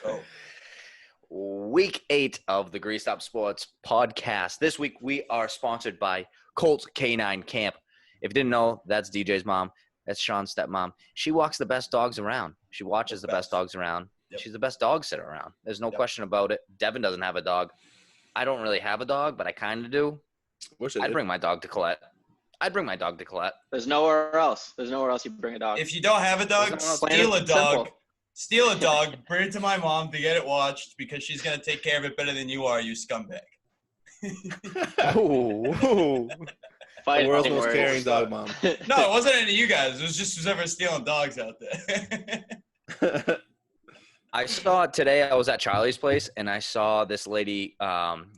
Oh. Week 8 of the Greased Up Sports podcast. This week we are sponsored by Colts Canine Camp. If you didn't know, that's DJ's mom. That's Sean's stepmom. She walks the best dogs around. She watches the best dogs around. Yep. She's the best dog sitter around. There's no question about it. Devin doesn't have a dog. I don't really have a dog, but I kind of do. I'd bring my dog to Colette. There's nowhere else. You bring a dog. If you don't have a dog, steal a dog. Simple. Steal a dog, bring it to my mom to get it watched because she's going to take care of it better than you are, you scumbag. The world's most caring dog mom. No, it wasn't any of you guys. It was just whoever stealing dogs out there. I saw today, I was at Charlie's place, and I saw this lady,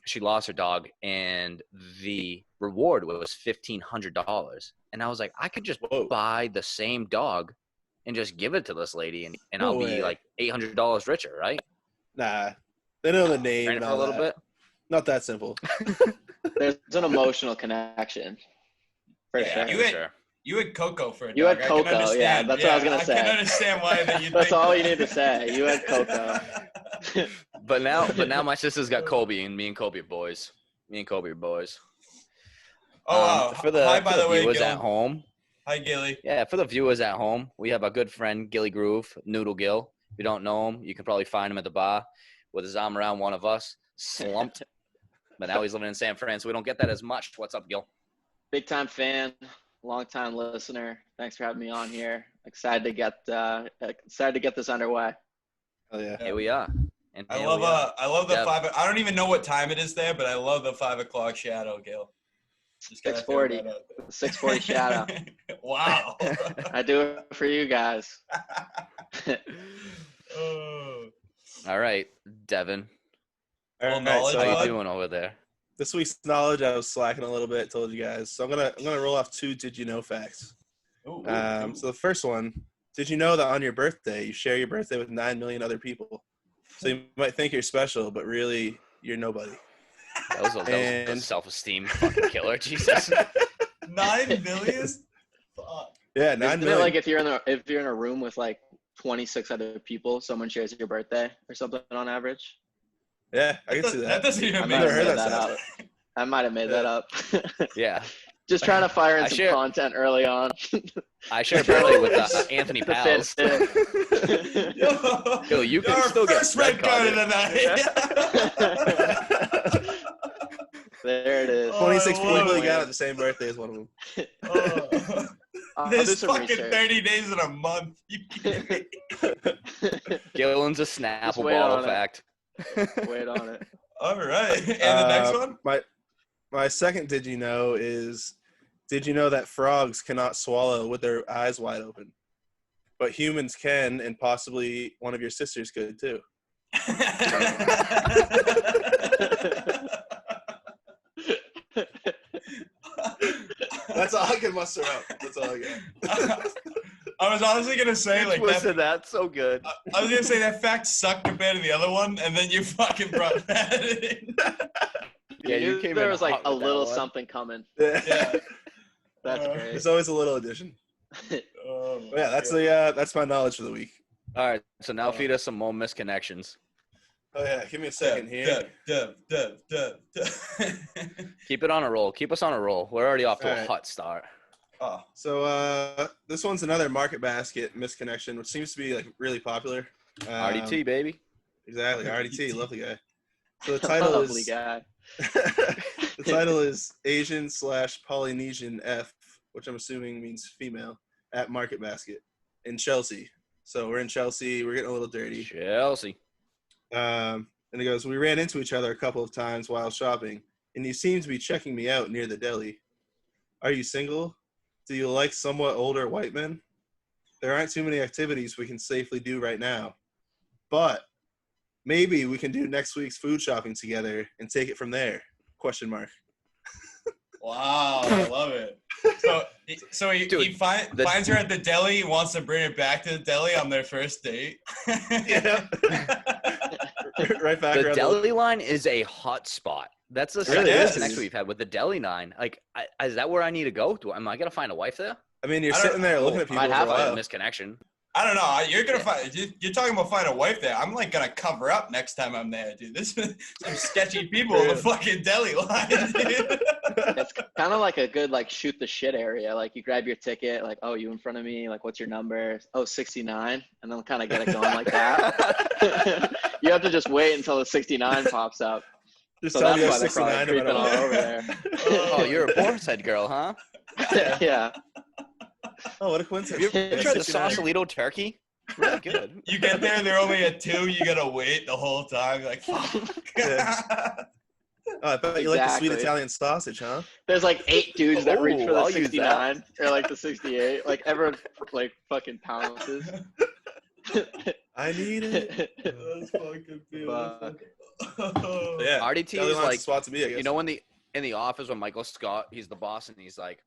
she lost her dog, and the reward was $1,500. And I was like, I could just buy the same dog and just give it to this lady, and I'll be like $800 richer, right? Nah, they know the name and all a little bit. Not that simple. There's an emotional connection, for sure. You had Coco for a dog. You had Coco, yeah. That's what I was gonna say. I can understand why that you. That's all you need to say. You had Coco. But now my sister's got Kobe, and me and Kobe are boys. Oh wow! Hi, by the way, viewers Gil. at home. Hi, Gilly. Yeah, for the viewers at home, we have a good friend, Gilly Groove, Noodle Gill. If you don't know him, you can probably find him at the bar with his arm around one of us, slumped. But now he's living in San Fran, so we don't get that as much. What's up, Gil? Big time fan, long time listener. Thanks for having me on here. Excited to get this underway. Oh yeah. Here we are. And I love the 5. I don't even know what time it is there, but I love the 5 o'clock shadow, Gil. 6:40. 6:40 shadow. Wow. I do it for you guys. All right, Devin. All right, how you doing over there? This week's knowledge, I was slacking a little bit. Told you guys, so I'm gonna roll off 2 did you know facts. Ooh. So the first one: did you know that on your birthday you share your birthday with 9 million other people? So you might think you're special, but really you're nobody. That was a self-esteem fucking killer. Jesus. 9 million? Fuck. Yeah, 9 million. Like if you're in a room with like 26 other people, someone shares your birthday or something on average. Yeah, I can see that. That doesn't even I've make never heard sense. that. I might have made that up. Yeah. Just trying to fire in some content early on. I share birthday with Anthony Pals. Yo, you can still get first red card of the night. There it is. 26 people you got at the same birthday as one of them. This fucking research. 30 days in a month. Gillen's a Snapple ball fact. Wait on it. All right. And the next one? My second did you know is, did you know that frogs cannot swallow with their eyes wide open? But humans can, and possibly one of your sisters could too. That's all I can muster up. That's all I got. I was honestly gonna say like that's so good. I was gonna say that fact sucked compared to the other one, and then you fucking brought that in. Yeah, you came there in was like a little one. Something coming. Yeah. That's great. There's always a little addition. That's my knowledge for the week. All right, so now feed us some more misconnections. Oh yeah, give me a second here. Keep it on a roll. Keep us on a roll. We're already off to a hot start. Oh, so this one's another Market Basket misconnection, which seems to be like really popular. RDT, baby. Exactly, RDT, lovely guy. So the title is lovely guy. The title is Asian/Polynesian F, which I'm assuming means female, at Market Basket in Chelsea. So we're in Chelsea. We're getting a little dirty. Chelsea. And it goes, we ran into each other a couple of times while shopping, and you seem to be checking me out near the deli. Are you single? Do you like somewhat older white men? There aren't too many activities we can safely do right now, but maybe we can do next week's food shopping together and take it from there, ? Wow, I love it. So he finds her at the deli, he wants to bring her back to the deli on their first date. Yeah. Right back. The deli line is a hot spot. That's the second connection we've had with the deli line. Like, is that where I need to go? Am I gonna find a wife there? I mean, you're sitting there looking at people for a while. Misconnection. I don't know. You're gonna find. You're talking about find a wife there. I'm like gonna cover up next time I'm there, dude. There's some sketchy people in the fucking deli line, dude. It's kind of like a good like shoot the shit area. Like you grab your ticket, like, oh, you in front of me? Like, what's your number? Oh, 69, and then kind of get it going like that. You have to just wait until the 69 pops up. Just So tell me that's you why have they're 69 probably creeping all about over there. Oh, you're a boar's head girl, huh? Yeah. Oh, what a Have coincidence. you ever tried the 69. Sausalito turkey? Really good. You get there, they're only at 2. You gotta wait the whole time. You're like, fuck. Yeah. Oh, I bet you like the sweet Exactly. Italian sausage, huh? There's like 8 dudes that reach for the I'll use 69 or like the 68. Like everyone like fucking pounces. I need it. That's fucking beautiful. But yeah, RDT deli is line's like, the spot to be, I guess. you know, in the office when Michael Scott, he's the boss, and he's like,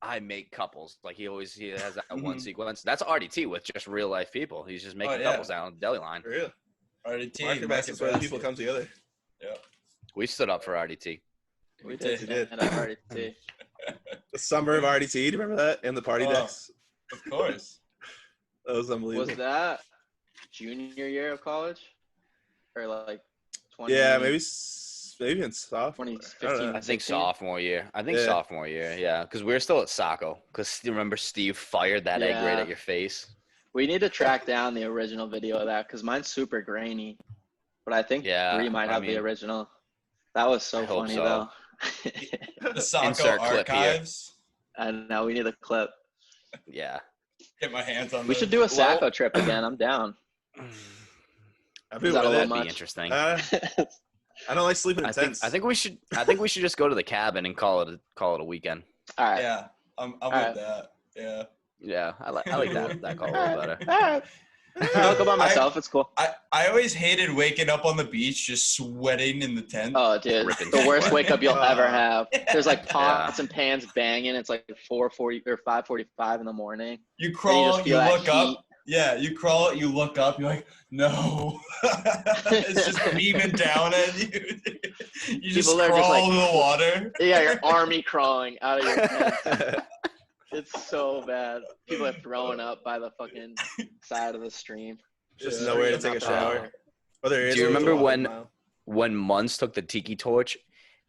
I make couples. Like he has that one sequence. That's RDT with just real life people. He's just making couples down the deli line. For real. RDT, Market Best is where the people come together. Yeah. We stood up for RDT. We did. did. And I've already too. The summer of RDT, do you remember that? And the party Oh. decks. Of course. That was unbelievable. Was that junior year of college? Or like 20? Yeah, maybe in sophomore. 2015. I think 16? sophomore year. Yeah. Sophomore year. Yeah, because we were still at Saco. Because you remember Steve fired that egg right Yeah. at your face. We need to track down the original video of that because mine's super grainy. But I think Bree might have the original. That was so I hope funny so. though. The Saco Insert clip here. archives. I know we need a clip. Yeah. Get my hands on We should do a Saco trip again. I'm down. I'd be Is that with a it. little That'd be much? interesting. I don't like sleeping in tents. I think we should just go to the cabin and call it a weekend. All right. Yeah, I'm with right. that. Yeah. Yeah, I like that call a little better. All right. I'll go by myself. It's cool. I always hated waking up on the beach just sweating in the tent. Oh, dude, Ripping the worst sweat. wake up you'll ever have. There's like pots and pans banging. It's like 4:40 or 5:45 in the morning. You crawl, just you feel that look up. heat. Yeah, you crawl, you look up, you're like, no. It's just beaming down at you. You just People are crawl just like- to the water. Yeah, you're army crawling out of your tent. It's so bad. People are throwing up by the fucking side of the stream. Just nowhere to take a shower. Do you remember when Munz took the tiki torch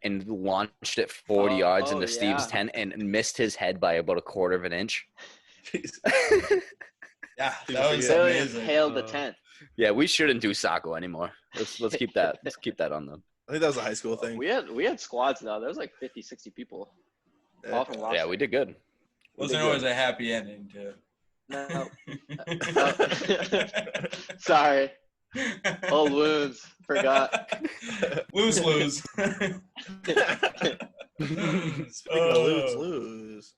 and launched it 40 yards into Steve's tent and missed his head by about a quarter of an inch? Yeah, that was Literally amazing. impaled the tent. Yeah, we shouldn't do Saco anymore. Let's keep that. Let's keep that on them. I think that was a high school thing. We had squads though. There was like 50, 60 people. All from Yeah, we did good. Wasn't always a happy ending to No. Sorry. Old wounds. Forgot. lose. Speaking of lose.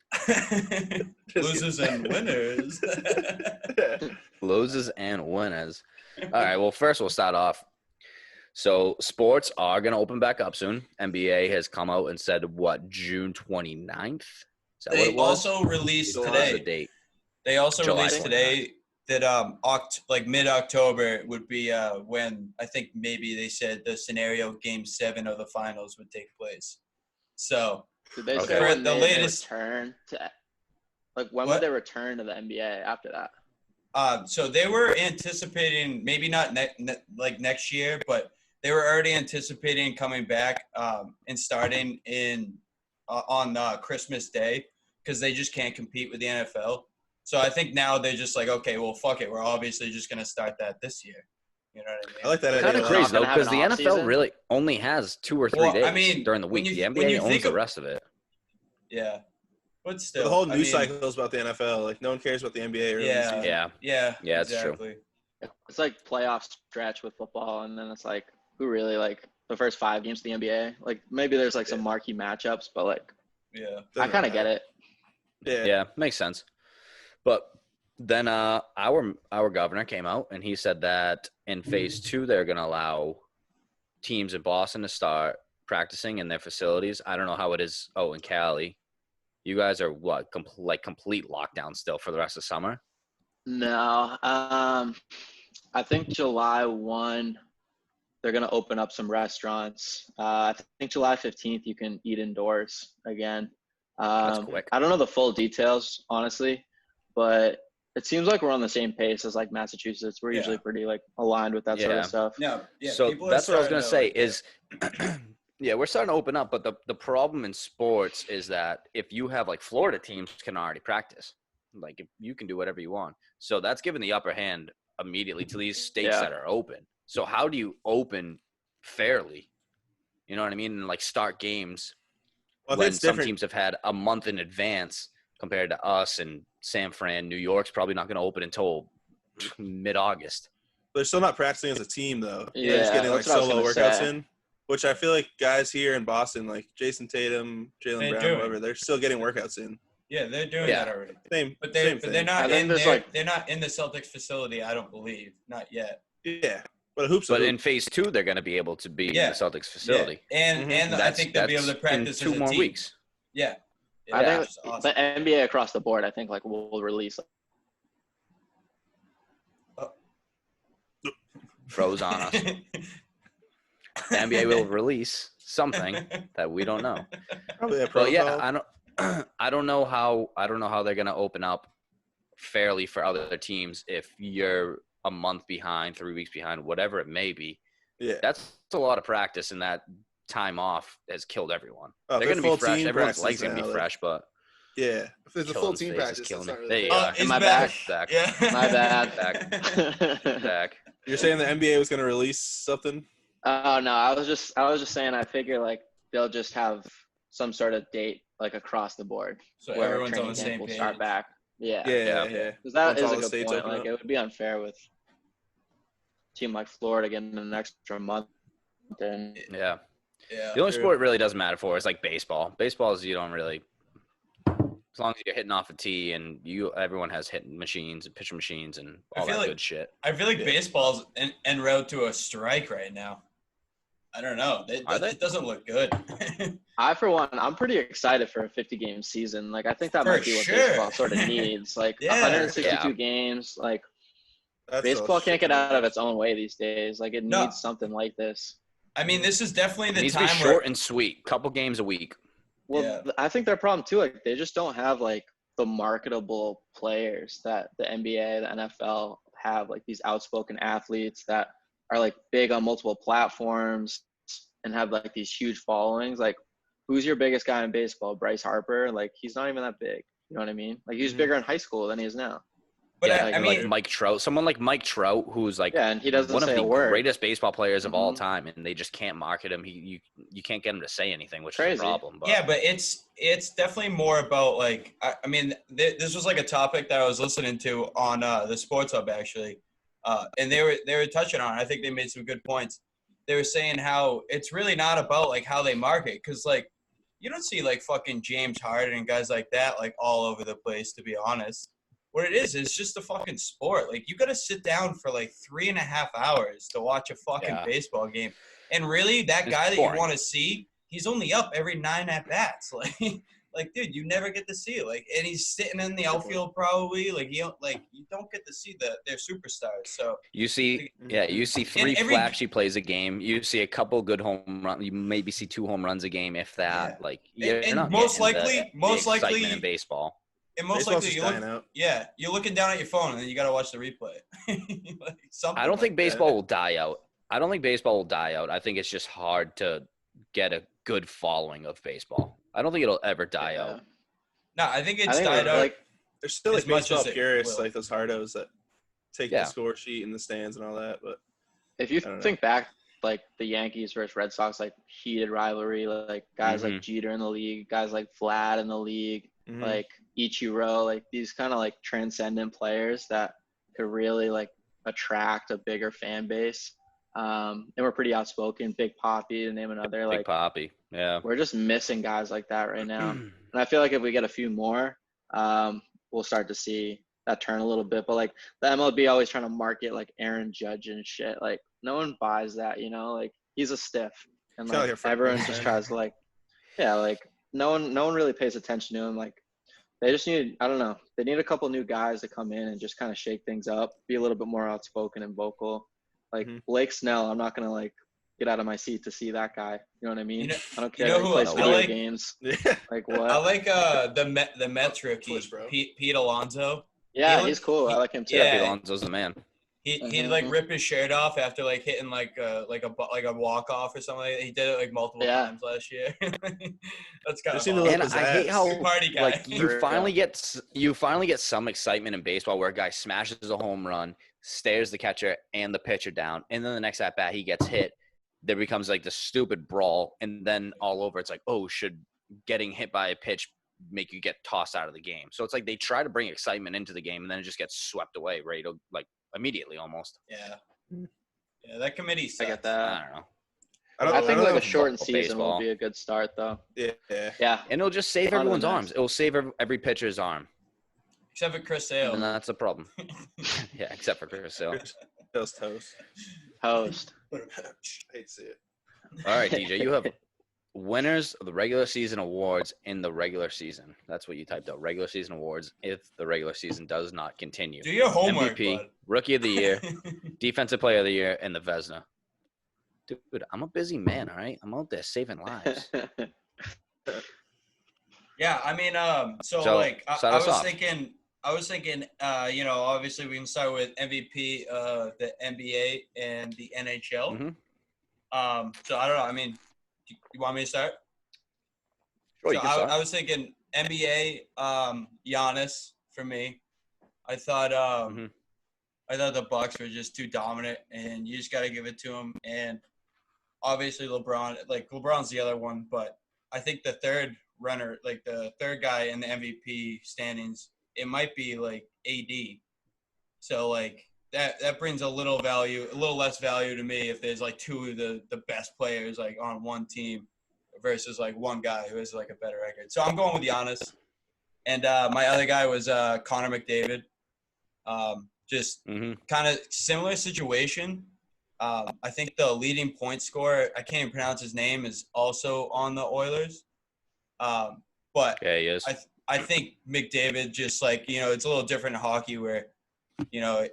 Losers and winners. Loses and winners. All right, well, first we'll start off. So sports are going to open back up soon. NBA has come out and said, June 29th? Is that what They it was? also released What was the today. date? They also July released today that like mid-October would be when I think maybe they said the scenario Game 7 of the finals would take place. So Did they Okay. say when The they latest- return to like when What? would they return to the NBA after that? So they were anticipating maybe not like next year, but they were already anticipating coming back and starting on Christmas Day because they just can't compete with the NFL. So I think now they're just like, okay, well, fuck it. We're obviously just going to start that this year. You know what I mean? I like that Kind idea. of a crazy, lot. though, Not gonna because the have an NFL off-season? really only has 2 or 3 Well, days I mean, during the when week. you- The when NBA you think owns the of- rest of it. Yeah. But still. The whole I news mean, cycle is about the NFL. Like, no one cares about the NBA or Yeah. the season. Yeah. Yeah, it's true. exactly. It's like playoff stretch with football, and then it's like who really like the first 5 games of the NBA. Like maybe there's like some marquee matchups, but like Yeah. I kind of get it. Yeah, makes sense. But then our governor came out and he said that in phase 2 they're going to allow teams in Boston to start practicing in their facilities. I don't know how it is. Oh, in Cali, you guys are what complete lockdown still for the rest of summer? No, I think July 1 they're gonna open up some restaurants. I think July 15th you can eat indoors again. That's quick. I don't know the full details honestly, but it seems like we're on the same pace as like Massachusetts. We're usually pretty like aligned with that sort of stuff. Yeah. So that's what I was gonna say like, is, yeah, we're starting to open up. But the problem in sports is that if you have like Florida teams can already practice, like if you can do whatever you want. So that's given the upper hand immediately to these states that are open. So how do you open fairly? You know what I mean? And like start games when some teams have had a month in advance compared to us and San Fran. New York's probably not going to open until mid-August. They're still not practicing as a team, though. Yeah, they're just getting like solo workouts in, which I feel like guys here in Boston, like Jason Tatum, Jaylen Brown, whoever, they're still getting workouts in. Yeah, they're doing that already. Same they're thing. not in there. They're not in the Celtics facility. I don't believe, not yet. Yeah, but But in phase 2, they're going to be able to be in the Celtics facility. Yeah. And I think they'll be able to practice in 2 more weeks. Yeah. I think the NBA across the board, I think like will release. Froze on us. The NBA will release something that we don't know. Probably a protocol. Yeah, I don't know how they're going to open up fairly for other teams if you're a month behind, 3 weeks behind, whatever it may be. Yeah. That's a lot of practice, and that time off has killed everyone. Oh, they're going to be fresh. Everyone's legs going to be fresh, but yeah, if there's a full team practice, killing me. Really my back. Yeah. My bad. Back. You're saying the NBA was going to release something? Oh no, I was just saying. I figure like they'll just have some sort of date like across the board, so everyone's on the same page. Start back. Yeah. Because that is a good point. Like it would be unfair with a team like Florida getting an extra month. And yeah. The only sport it really doesn't matter for is like baseball. Baseball is you don't really. As long as you're hitting off a tee and everyone has hitting machines and pitching machines and all that good shit. I feel like baseball's en route to a strike right now. I don't know. It doesn't look good. For one, I'm pretty excited for a 50-game season. Like, I think that might be what baseball sort of needs. Like, 162 games. Like, baseball can't get out of its own way these days. Like, it needs something like this. I mean, this is definitely the time where – short and sweet. Couple games a week. Well, I think their problem too, like they just don't have like the marketable players that the NBA, the NFL have, like these outspoken athletes that are like big on multiple platforms and have like these huge followings. Like, who's your biggest guy in baseball? Bryce Harper? Like, he's not even that big. You know what I mean? Like, he was bigger in high school than he is now. But I mean, like Mike Trout, someone like Mike Trout, who's like and he doesn't one of say the a word. greatest baseball players of all time, and they just can't market him. You can't get him to say anything, which is a problem. But. Yeah, but it's definitely more about like I mean, this was like a topic that I was listening to on the Sports Hub actually, and they were touching on it. I think they made some good points. They were saying how it's really not about like how they market, because like you don't see like fucking James Harden and guys like that like all over the place, to be honest. What it is just a fucking sport. Like, you got to sit down for like 3.5 hours to watch a fucking baseball game. And really, that guy that you want to see, he's only up every 9 at-bats. Like, dude, you never get to see it. Like, and he's sitting in the outfield probably. Like, you don't get to see their superstars. So you see 3 flashy plays a game. You see a couple good home runs. You maybe see 2 home runs a game, if that. Yeah. Like, you're not most likely excitement in baseball. And most likely, you're looking down at your phone, and then you got to watch the replay. I don't think baseball will die out. I think it's just hard to get a good following of baseball. I don't think it'll ever die out. No, I think it's died out. Like, there's still like baseball purists, like those hardos that take the score sheet in the stands and all that. But if you think back, like the Yankees versus Red Sox, like heated rivalry, like guys like Jeter in the league, guys like Vlad in the league. Like Ichiro, like these kind of like transcendent players that could really like attract a bigger fan base. And we're pretty outspoken. Big Papi, to name another. Big Papi, yeah. We're just missing guys like that right now. And I feel like if we get a few more, we'll start to see that turn a little bit. But like the MLB always trying to market like Aaron Judge and shit. Like no one buys that, you know. Like he's a stiff, and like everyone just tries to like, like. No one really pays attention to him. Like they just need, I don't know, they need a couple new guys to come in and just kind of shake things up, be a little bit more outspoken and vocal. Like Blake Snell, I'm not gonna like get out of my seat to see that guy. You know what I mean? I don't care if he plays video games. Like what? I like the Mets rookie, Pete Alonso. Yeah, he's cool. I like him too. Yeah. Alonso's the man. He'd like rip his shirt off after like hitting like a walk off or something. Like that. He did it like multiple times last year. That's kind of seen the awesome. And I hate how party guy. like you finally get some excitement in baseball where a guy smashes a home run, stares the catcher and the pitcher down, and then the next at bat he gets hit. There becomes like the stupid brawl, and then all over it's like, oh, should getting hit by a pitch make you get tossed out of the game? So it's like they try to bring excitement into the game, and then it just gets swept away right like immediately almost. Yeah, that committee sucks. I get that. I don't know. I think like a shortened Baseball. season will be a good start, though. Yeah. And it'll just save everyone's arms. It will save every pitcher's arm. Except for Chris Sale. And that's a problem. Yeah, except for Chris Sale. Toast. Host. I hate to see it. All right, DJ, you have winners of the regular season awards in the regular season. That's what you typed out. Regular season awards if the regular season does not continue. Do your homework, MVP, bud. Rookie of the Year, Defensive Player of the Year, and the Vezina. Dude, I'm a busy man, all right? I'm out there saving lives. Yeah, I mean, so like I was thinking, obviously we can start with MVP, the NBA and the NHL. Mm-hmm. So I don't know. I mean, you want me to start? Sure, So I was thinking NBA, Giannis for me. I thought the Bucks were just too dominant, and you just got to give it to them. And obviously LeBron, like LeBron's the other one, but I think the third runner, like the third guy in the MVP standings, it might be like AD. So like that brings a little less value to me if there's like two of the best players like on one team versus like one guy who has like a better record. So I'm going with Giannis. And my other guy was Connor McDavid. Just kind of similar situation. I think the leading point scorer, I can't even pronounce his name, is also on the Oilers. But yeah, he is. I think McDavid just like, it's a little different in hockey where,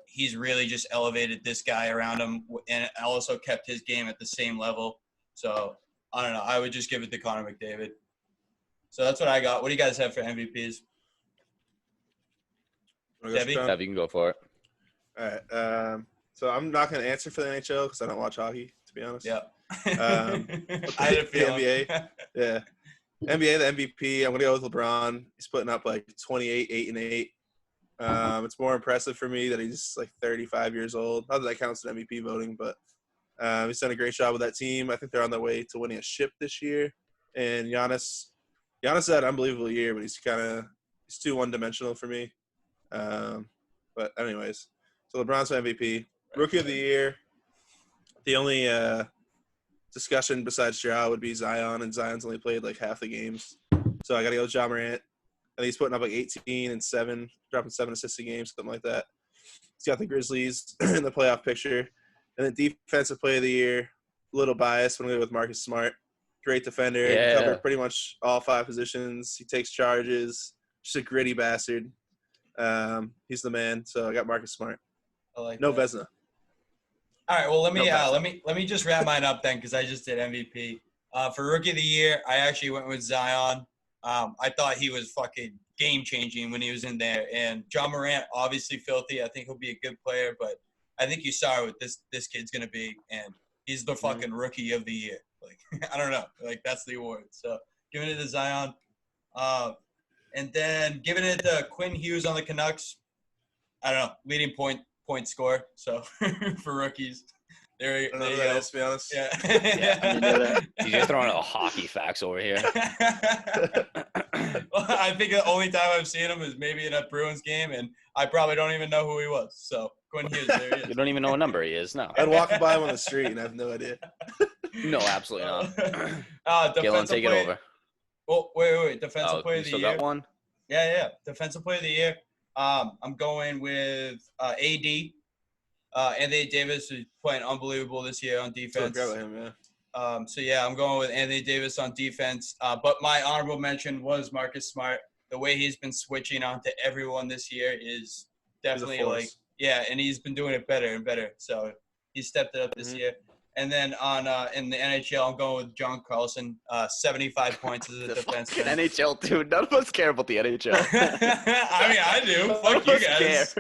he's really just elevated this guy around him and also kept his game at the same level. So I don't know. I would just give it to Connor McDavid. So that's what I got. What do you guys have for MVPs? Debbie? Debbie, you can go for it. All right. So I'm not going to answer for the NHL because I don't watch hockey, to be honest. Yeah. I had a feeling. NBA. Yeah. NBA, the MVP, I'm going to go with LeBron. He's putting up like 28, 8 and 8. It's more impressive for me that he's like 35 years old. Not that counts in MVP voting, but he's done a great job with that team. I think they're on their way to winning a ship this year. And Giannis had an unbelievable year, but he's too one-dimensional for me. But anyways, so LeBron's MVP. Rookie of the Year, the only discussion besides Ja would be Zion, and Zion's only played like half the games. So I got to go with Ja Morant. I think he's putting up like 18 and 7, dropping 7 assists a game, something like that. He's got the Grizzlies in the playoff picture. And then Defensive Player of the Year, a little biased when we go with Marcus Smart. Great defender. Yeah. Covered pretty much all 5 positions. He takes charges. Just a gritty bastard. He's the man. So I got Marcus Smart. I like no that. Vezina. All right, well let me just wrap mine up then because I just did MVP. For Rookie of the Year, I actually went with Zion. I thought he was fucking game changing when he was in there. And John Morant, obviously filthy. I think he'll be a good player, but I think you saw what this kid's gonna be, and he's the fucking Rookie of the Year. Like I don't know, like that's the award. So giving it to Zion, and then giving it to Quinn Hughes on the Canucks. I don't know, leading point score. So for rookies, there you go. To be honest. Yeah. You're throwing out hockey facts over here. Well, I think the only time I've seen him is maybe in a Bruins game, and I probably don't even know who he was. So Quinn Hughes, there he is. You don't even know what number he is. No. I'd walk by him on the street and I have no idea. No, absolutely not. Galen, take it over. Oh, wait. Defensive Player of the Year. You still got one? Yeah. Defensive Player of the Year. I'm going with AD. Anthony Davis is playing unbelievable this year on defense. So him, yeah. I'm going with Anthony Davis on defense. But my honorable mention was Marcus Smart. The way he's been switching on to everyone this year is definitely and he's been doing it better and better. So he stepped it up this year. And then in the NHL, I'm going with John Carlson, 75 points as a defenseman. NHL, dude. None of us care about the NHL. I mean, I do. Fuck you guys.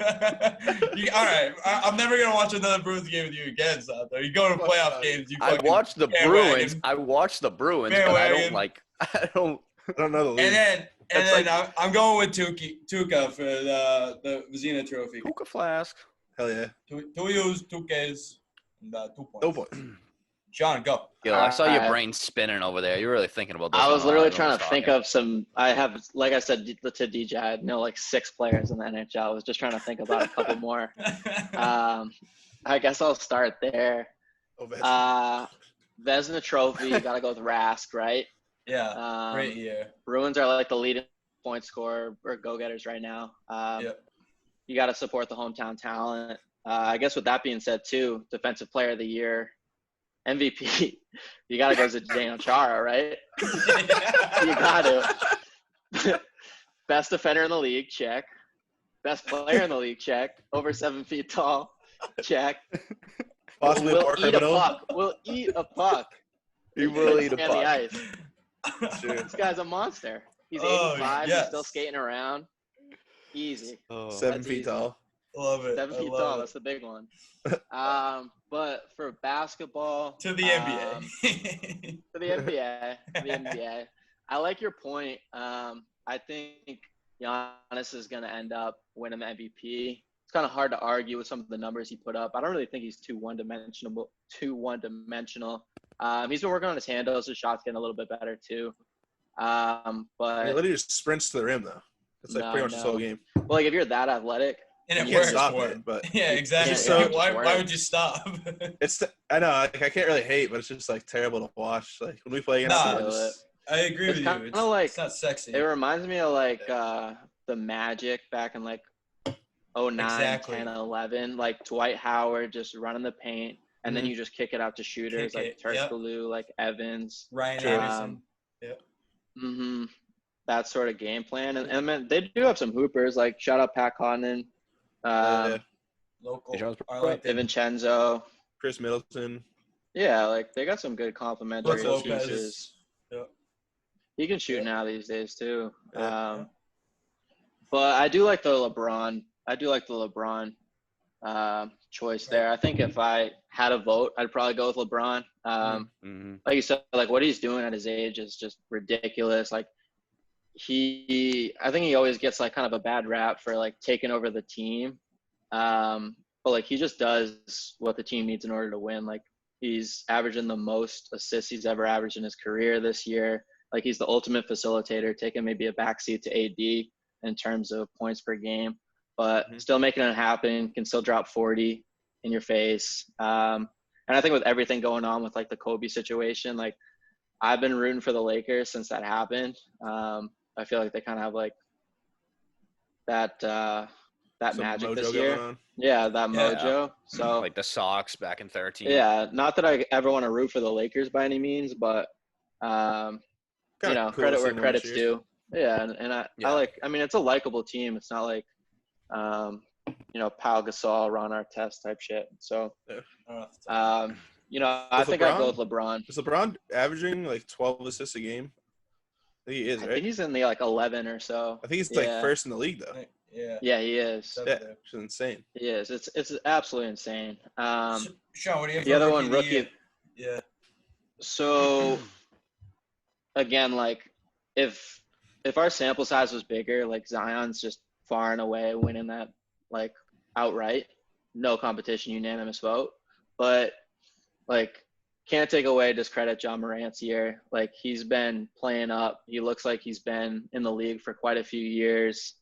All right. I'm never going to watch another Bruins game with you again, Sato. You go to playoff games. You I fucking watched the Bruins. I watched the Bruins, but I don't know the league. And then I'm going with Tuca for the Vezina Trophy. Hookah flask. Hell yeah. 2 U's, 2 K's, and 2 points. No points. Sean, go. Yo, I saw your brain spinning over there. You're really thinking about this. I was literally trying to think of some. I have, like I said to DJ, I know like 6 players in the NHL. I was just trying to think about a couple more. I guess I'll start there. Vezina Trophy, you got to go with Rask, right? Yeah, great year. Bruins are like the leading point scorer or go-getters right now. You got to support the hometown talent. I guess with that being said, too, Defensive Player of the Year, MVP, you got to go Zdeno Chara, right? You got to. Best defender in the league, check. Best player in the league, check. Over 7 feet tall, check. Possibly we'll more eat criminal. a puck. We'll eat a puck. He will eat a On the puck. ice. Sure. This guy's a monster. He's 85. He's still skating around. Easy. 7 feet tall. Love it. 7 feet tall. That's the big one. But for basketball, To the NBA. for the NBA, I like your point. I think Giannis is going to end up winning the MVP. It's kind of hard to argue with some of the numbers he put up. I don't really think he's too one-dimensional. He's been working on his handles. His shot's getting a little bit better too. But literally just sprints to the rim though. It's like pretty much the whole game. Well, like if you're that athletic, and it You can't works stop for it, him. but Yeah, exactly. so- why would you stop? I know like, I can't really hate, but it's just like terrible to watch. Like when we play against Nah, them, it's just, I agree with you. kinda It's, like- it's not sexy. it reminds me of like the Magic back in like 09, Exactly. 10, 11. Like Dwight Howard just running the paint, and then you just kick it out to shooters Kick like it, yep. Turkoglu, like Evans. Ryan Sure. Anderson. That sort of game plan. And man, they do have some hoopers. Like shout out Pat Connaughton, Local. Jones- Arlington. DiVincenzo. Chris Middleton. Yeah, like they got some good complementary Brooke Lopez. pieces. Yep. He can shoot now these days too. Yeah. But I do like the LeBron. Choice there. I think if I had a vote, I'd probably go with LeBron. Like you said, like what he's doing at his age is just ridiculous. Like I think he always gets like kind of a bad rap for like taking over the team. But like he just does what the team needs in order to win. Like he's averaging the most assists he's ever averaged in his career this year. Like he's the ultimate facilitator, taking maybe a backseat to AD in terms of points per game, but still making it happen, can still drop 40 in your face. And I think with everything going on with like the Kobe situation, like I've been rooting for the Lakers since that happened. I feel like they kind of have like that Some magic mojo this going year. on. Yeah, that Yeah. mojo. So like the Sox back in 13. yeah, not that I ever want to root for the Lakers by any means, but you know, cool credit to see where them credit's this year. due. Yeah, and I like. I mean, it's a likable team. It's not like, you know, Pau Gasol, Ron Artest type shit. So, you know, I think I'd go with LeBron. Is LeBron averaging like 12 assists a game? I think he is, I right? think he's in the like 11 or so. I think he's Yeah. like first in the league though. Yeah. Yeah, he is. That's Yeah, there. which is insane. He is. It's absolutely insane. Sean, what do you have The for other rookie one, of the rookie. year? Yeah. So, again, like if our sample size was bigger, like Zion's just far and away winning that like outright, no competition, unanimous vote. But like can't take away discredit John Morant's year. Like he's been playing up. He looks like he's been in the league for quite a few years.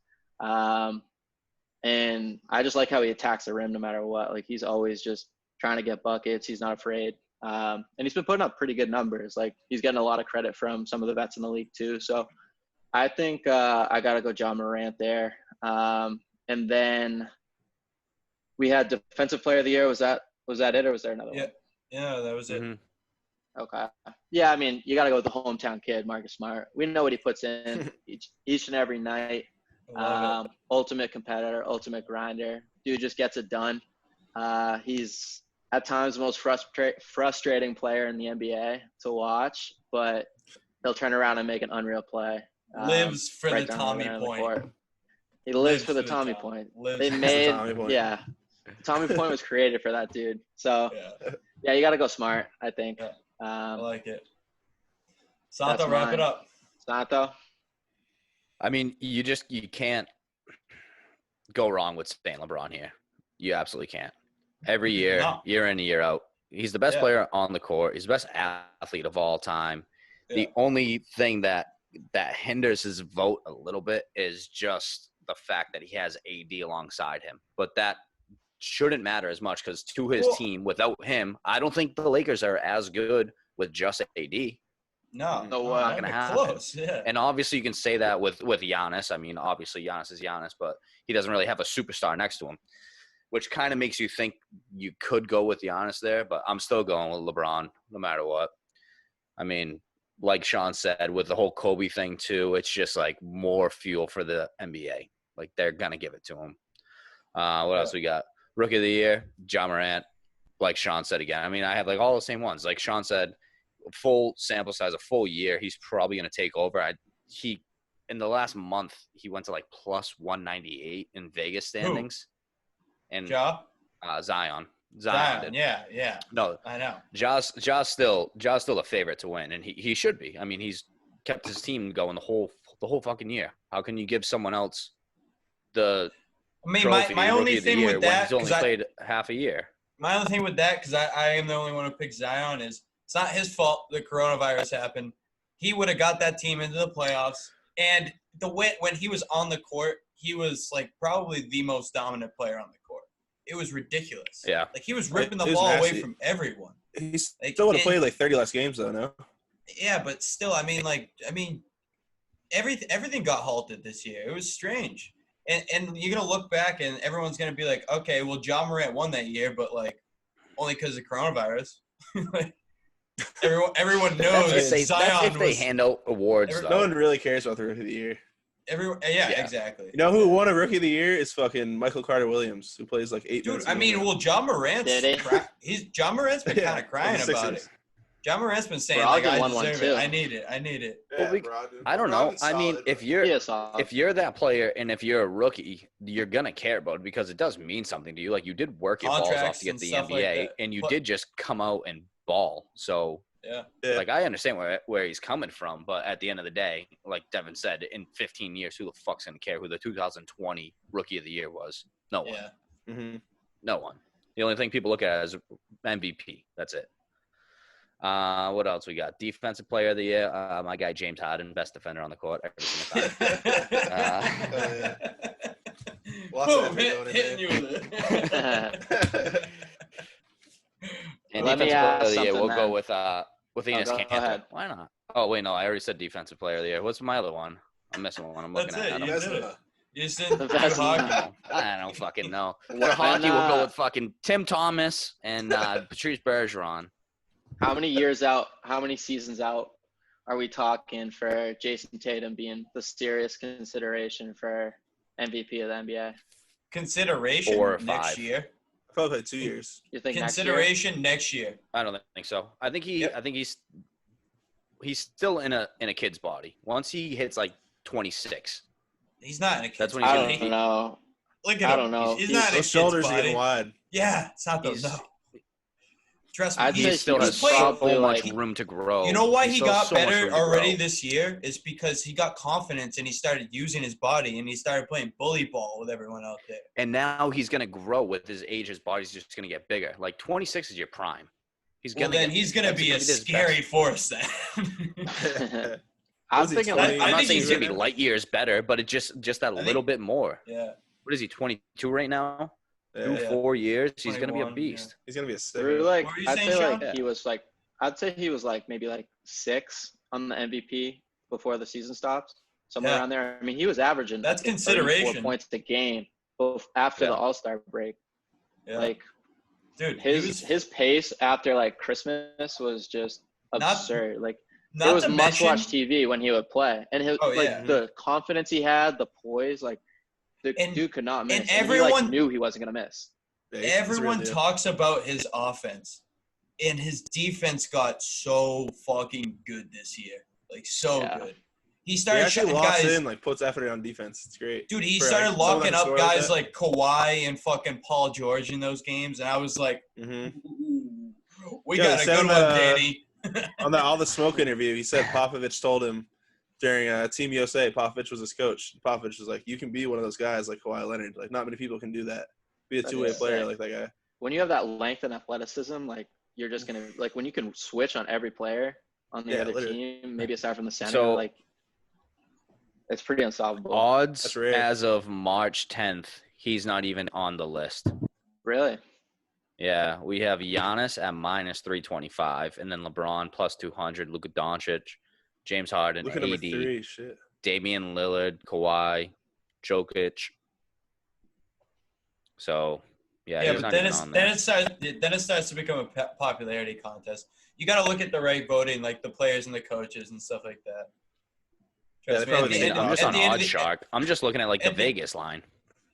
And I just like how he attacks the rim no matter what. Like he's always just trying to get buckets. He's not afraid. And he's been putting up pretty good numbers. Like he's getting a lot of credit from some of the vets in the league too. So I think I got to go John Morant there. And then we had Defensive Player of the Year. Was that it, or was there another one? Yeah, that was it. Okay. Yeah, I mean, you got to go with the hometown kid, Marcus Smart. We know what he puts in each and every night. Love it. Ultimate competitor, ultimate grinder. Dude just gets it done. He's at times the most frustrating player in the NBA to watch, but he'll turn around and make an unreal play. Lives for right the down Tommy the middle of the point. court. He lives for the Tommy point. Lives They for the made, Tommy point. yeah. Tommy point was created for that dude. So, yeah, you got to go smart, I think. Yeah. I like it. That's Santo, wrap it mine. up. Santo? I mean, you can't go wrong with staying LeBron here. You absolutely can't. Every year, No. year in and year out, he's the best player on the court. He's the best athlete of all time. Yeah. The only thing that hinders his vote a little bit is just the fact that he has AD alongside him. But that shouldn't matter as much because to his team, without him, I don't think the Lakers are as good with just AD. No, not going to happen. Close, yeah. And obviously you can say that with Giannis. I mean, obviously Giannis is Giannis, but he doesn't really have a superstar next to him, which kind of makes you think you could go with Giannis there, but I'm still going with LeBron no matter what. I mean, like Sean said, with the whole Kobe thing too, it's just like more fuel for the NBA. Like they're going to give it to him. What else we got? Rookie of the Year, Ja Morant. Like Sean said again. I mean, I have like all the same ones. Like Sean said, full sample size, a full year, he's probably going to take over. In the last month, he went to like plus 198 in Vegas standings. And Zion did. Yeah. No, I know. Ja's still a favorite to win, and he should be. I mean, he's kept his team going the whole fucking year. How can you give someone else the trophy, my only thing with that, when he's only played half a year? My only thing with that, because I am the only one who picked Zion, is it's not his fault the coronavirus happened. He would have got that team into the playoffs, and when he was on the court, he was like probably the most dominant player on the court. It was ridiculous. Yeah. Like he was ripping the ball away from everyone. He still would have played like 30 less games though, no? Yeah, but still, I mean, everything got halted this year. It was strange. And you're gonna look back and everyone's gonna be like, okay, well, Ja Morant won that year, but like only because of coronavirus. Like, everyone knows Zion if they hand out awards. No one really cares about the Rookie of the Year. Exactly. You know who won a Rookie of the Year is fucking Michael Carter Williams, who plays like 8 minutes. Dude, I mean, well, Ja Morant's been kind of crying about it. Ja Morant's been saying like, I deserve it. I need it. Yeah, I don't know. I mean, if you're that player and if you're a rookie, you're gonna care about it because it does mean something to you. Like you did work your balls off to get the NBA, and you did just come out and ball. So like I understand where he's coming from, but at the end of the day, like Devin said, in 15 years, who the fuck's gonna care who the 2020 Rookie of the Year was? No one. Yeah. Mm-hmm. No one. The only thing people look at is MVP. That's it. What else we got? Defensive Player of the Year. My guy James Harden, best defender on the court every single time. Boom, hitting you with it. And Let me Defensive Player ask of the Year, something, we'll man. go with Enes go Kanter. ahead. Why not? Oh wait, no, I already said Defensive Player of the Year. What's my other one? I'm missing one. I'm looking That's at it. it. You did it. You just didn't do That's hockey. I don't fucking know. For When, hockey, we'll go with fucking Tim Thomas and Patrice Bergeron. How many years out, how many seasons out are we talking for Jason Tatum being the serious consideration for MVP of the NBA? Consideration 4 or next 5. year. Probably 2 years. You think Consideration next year. I don't think so. I think he's still in a kid's body. Once he hits like 26, He's not in a kid's That's when next he's year? I don't know. Look at him. I don't know. He's not in a Those kid's shoulders are body. getting wide. Yeah, it's not those. No. Trust me. I'd he say still he's has probably so much like- room to grow. You know why He's he still got so much room better to already grow. this year is because he got confidence and he started using his body and he started playing bully ball with everyone out there. And now he's going to grow with his age. His body's just going to get bigger. Like 26 is your prime. He's Well, going then he's going to be a scary force then. I'm Was he thinking 20? like I'm not think saying he's he's going to be gonna- light years better, but it just that little bit more. Yeah. What is he, 22 right now? Yeah. 4 years. He's going to be a 21, beast. He's gonna be a Really, sticker. like What were you I'd saying, say Sean? like he was like maybe like 6 on the MVP before the season stops, somewhere Yeah. around there. I mean, he was averaging That's like, 34 consideration. points a game after Yeah. the All-Star break. Yeah. Like Dude, his pace after like Christmas was just Not- absurd. Like not it was to must-watch mention, TV when he would play, and his Oh, like yeah. the confidence he had, the poise, like the And- dude could not miss. and He everyone- like, knew he wasn't gonna miss. Yeah, he's a real everyone deal. talks about his offense, and his defense got so fucking good this year. Like, so Yeah. good. He He started actually shutting locks guys. in, like puts effort on defense. It's great. Dude, he For, started like, someone that locking can up score guys that. like Kawhi and fucking Paul George in those games, and I was like, Mm-hmm. we Yeah, got he a said good on one, the- Danny. On the All the Smoke interview, he said Popovich told him during Team USA, Popovich was his coach. Popovich was like, you can be one of those guys like Kawhi Leonard. Like, not many people can do that. Be a That two-way is player sick. like that guy. When you have that length and athleticism, like you're just gonna like when you can switch on every player on the Yeah, other literally. team, maybe aside from the center, So- like it's pretty unstoppable. Odds That's rare. as of March 10th, he's not even on the list. Really? Yeah, we have Giannis at minus 325, and then LeBron plus 200, Luka Doncic, James Harden, Look at number AD, 3. Shit. Damian Lillard, Kawhi, Jokic. So, yeah, Yeah, he's but not then even on there. it starts to become a popularity contest. You got to look at the right voting, like the players and the coaches and stuff like that. Yeah, Trust they me, probably think I'm just at on the end of the- OddsShark. I'm just looking at like the at the- Vegas line.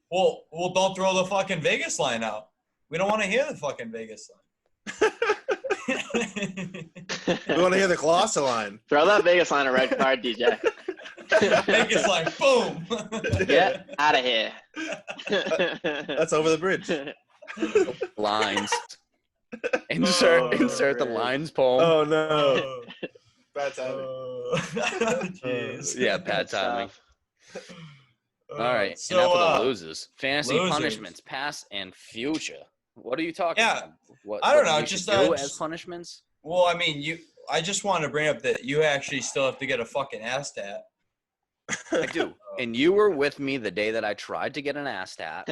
Well, don't throw the fucking Vegas line out. We don't want to hear the fucking Vegas line. We want to hear the Colossal line. Throw that Vegas line a red card, DJ. Vegas line, boom. Get out of here. That's over the bridge. Lines. Insert the Bridge. lines poem. Oh, no. Bad timing. Jeez. Yeah, bad timing. Stuff. All right, So, enough of the losers. Fantasy losers. punishments, past and future. What are you talking Yeah, about? What, I don't what know, we just, should do just- as punishments? Well, I mean, I just want to bring up that you actually still have to get a fucking ass tat. I do. And you were with me the day that I tried to get an ass tat.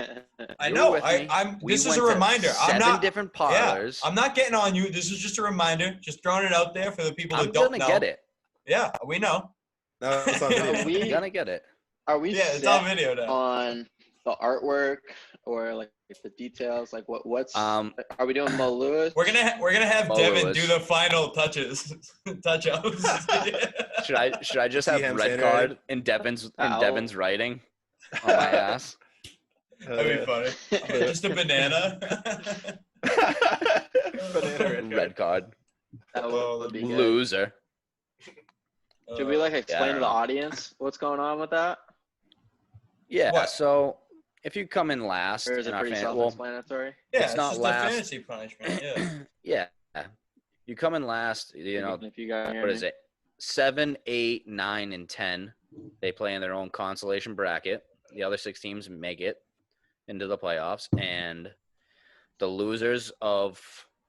I You were know. with me. I'm. We This is went a to reminder. I'm 7 not. different Yeah, parlors. I'm not getting on you. This is just a reminder. Just throwing it out there for the people I'm that don't gonna know. get it. Yeah, we know. No, it's on video. We- I'm gonna get it. Are we Yeah, it's set on video now. on the artwork or like the details? Like what's are we doing Mo Lewis? We're gonna have Mo Devin Lewis. do the final touches, touch ups. Should I just have DM red Sanders. card in Devin's writing on my ass? That'd be funny. Just a banana. Banana Red card. That would be good. Loser. Should we like explain I to don't the know. audience what's going on with that? Yeah. What? So if you come in last Or is in it our pretty well, self-explanatory? Yeah, It's not just last. a fantasy punishment. Yeah. yeah, you come in last. You know Even if you got what is it? 7, 8, 9, and 10. They play in their own consolation bracket. The other 6 teams make it into the playoffs, and the losers of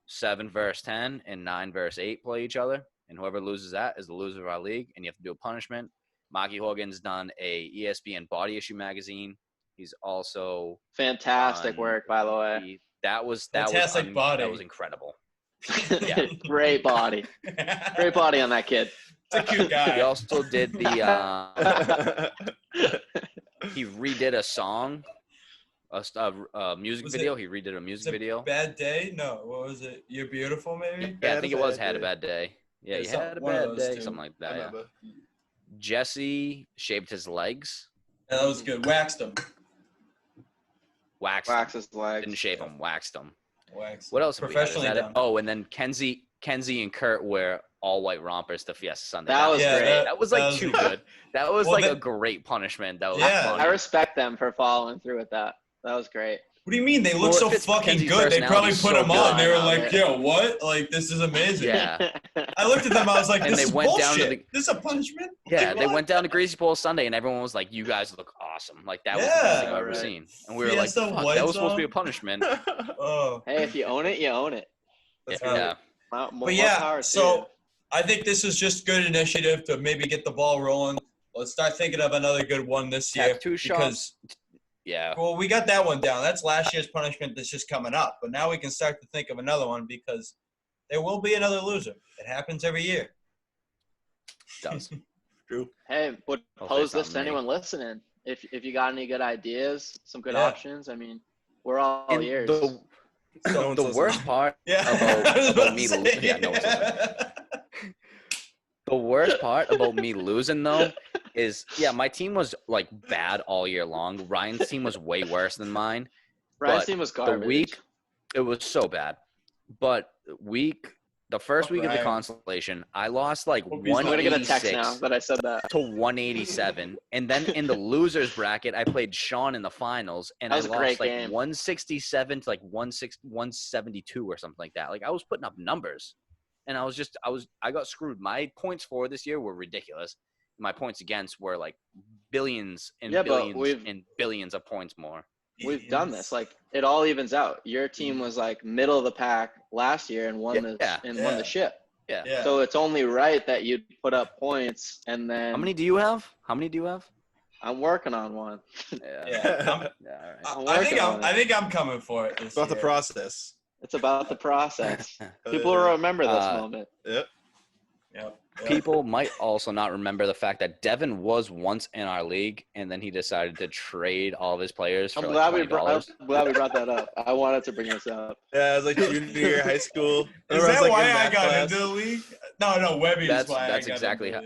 7 versus 10 and 9 versus 8 play each other. And whoever loses that is the loser of our league, and you have to do a punishment. Marky Horgan's done a ESPN Body Issue magazine. He's also Fantastic done- work, by the way. That was Fantastic body. That was incredible. Yeah. Great body. Great body on that kid. It's a cute He guy. also did the he redid a song, a music Was video. it- He redid a music It's a video. Bad day? No. What was it? You're beautiful, maybe? Yeah, I Had think a it was bad Had a day. Bad Day. Yeah, Yeah, he some- had a one of bad those day, two. something like I that. Yeah. remember. Jesse shaved his legs, Yeah, that was good. Waxed him. waxed Wax him. his legs. Didn't shave him, waxed him. Waxed. What else? have we had? Is Professionally that it? done. Oh, and then Kenzie and Kurt wear all white rompers to Fiesta Sunday. That was Yeah, great. That was like that was too good. good. That was Well, like that- a great punishment. That was Yeah. funny. I respect them for following through with that. That was great. What do you mean? They look Well, so it fits fucking Mackenzie's good. They probably personality put so them on. good. They were I know, like, yeah. yo, what? Like, this is amazing. Yeah. I looked at them. I was like, And this they is went bullshit. down to the- This is a punishment? Yeah, Like, they what? went down to Greasy Pole Sunday, and everyone was like, "You guys look awesome!" Like that was the Yeah. best thing I've ever Right. seen. And we were Fiesta like, "Fuck, white that was supposed to be a zone? punishment." Oh. Hey, if you own it, you own it. That's Yeah, right. More But yeah, power to so you. I think this is just good initiative to maybe get the ball rolling. Let's start thinking of another good one this year. Tattoo because, shops. Yeah, well, we got that one down. That's last year's punishment that's just coming up. But now we can start to think of another one because there will be another loser. It happens every year. it does. True. Hey, would Hopefully pose it's not this to me. anyone listening. If you got any good ideas, some good Yeah. options. I mean, we're all And ears. the No one's the listening. worst part, Yeah. About- I was about to me say, losing. Yeah, no one's the worst part about me losing though is, yeah, my team was like bad all year long. Ryan's team was way worse than mine. Ryan's but team was garbage. It was so bad. But the first week of the Right. consolation, I lost like Hope he's I'm gonna get a text 186 now that I said that. to 187. And then in the losers bracket, I played Sean in the finals, and That I was a lost great like game. 167 to like 172 or something like that. Like I was putting up numbers, and I got screwed. My points for this year were ridiculous. My points against were like billions and Yeah, but billions and billions of points more. We've done this. Like it all evens out. Your team was like middle of the pack last year and won Yeah. the ship. Yeah. Yeah. So it's only right that you'd put up points and then How many do you have? I'm working on one. Yeah. All right. I think I'm coming for it this It's about the year. process. It's about the process. People will remember this moment. Yep. Yep. People might also not remember the fact that Devin was once in our league, and then he decided to trade all of his players for I'm like glad $20. I'm glad we brought that up. I wanted to bring this up. Yeah, I was like junior year high school. Is Remember I was, that like, why in I math got class? into the league? No, Webby That's is why that's I got exactly into how.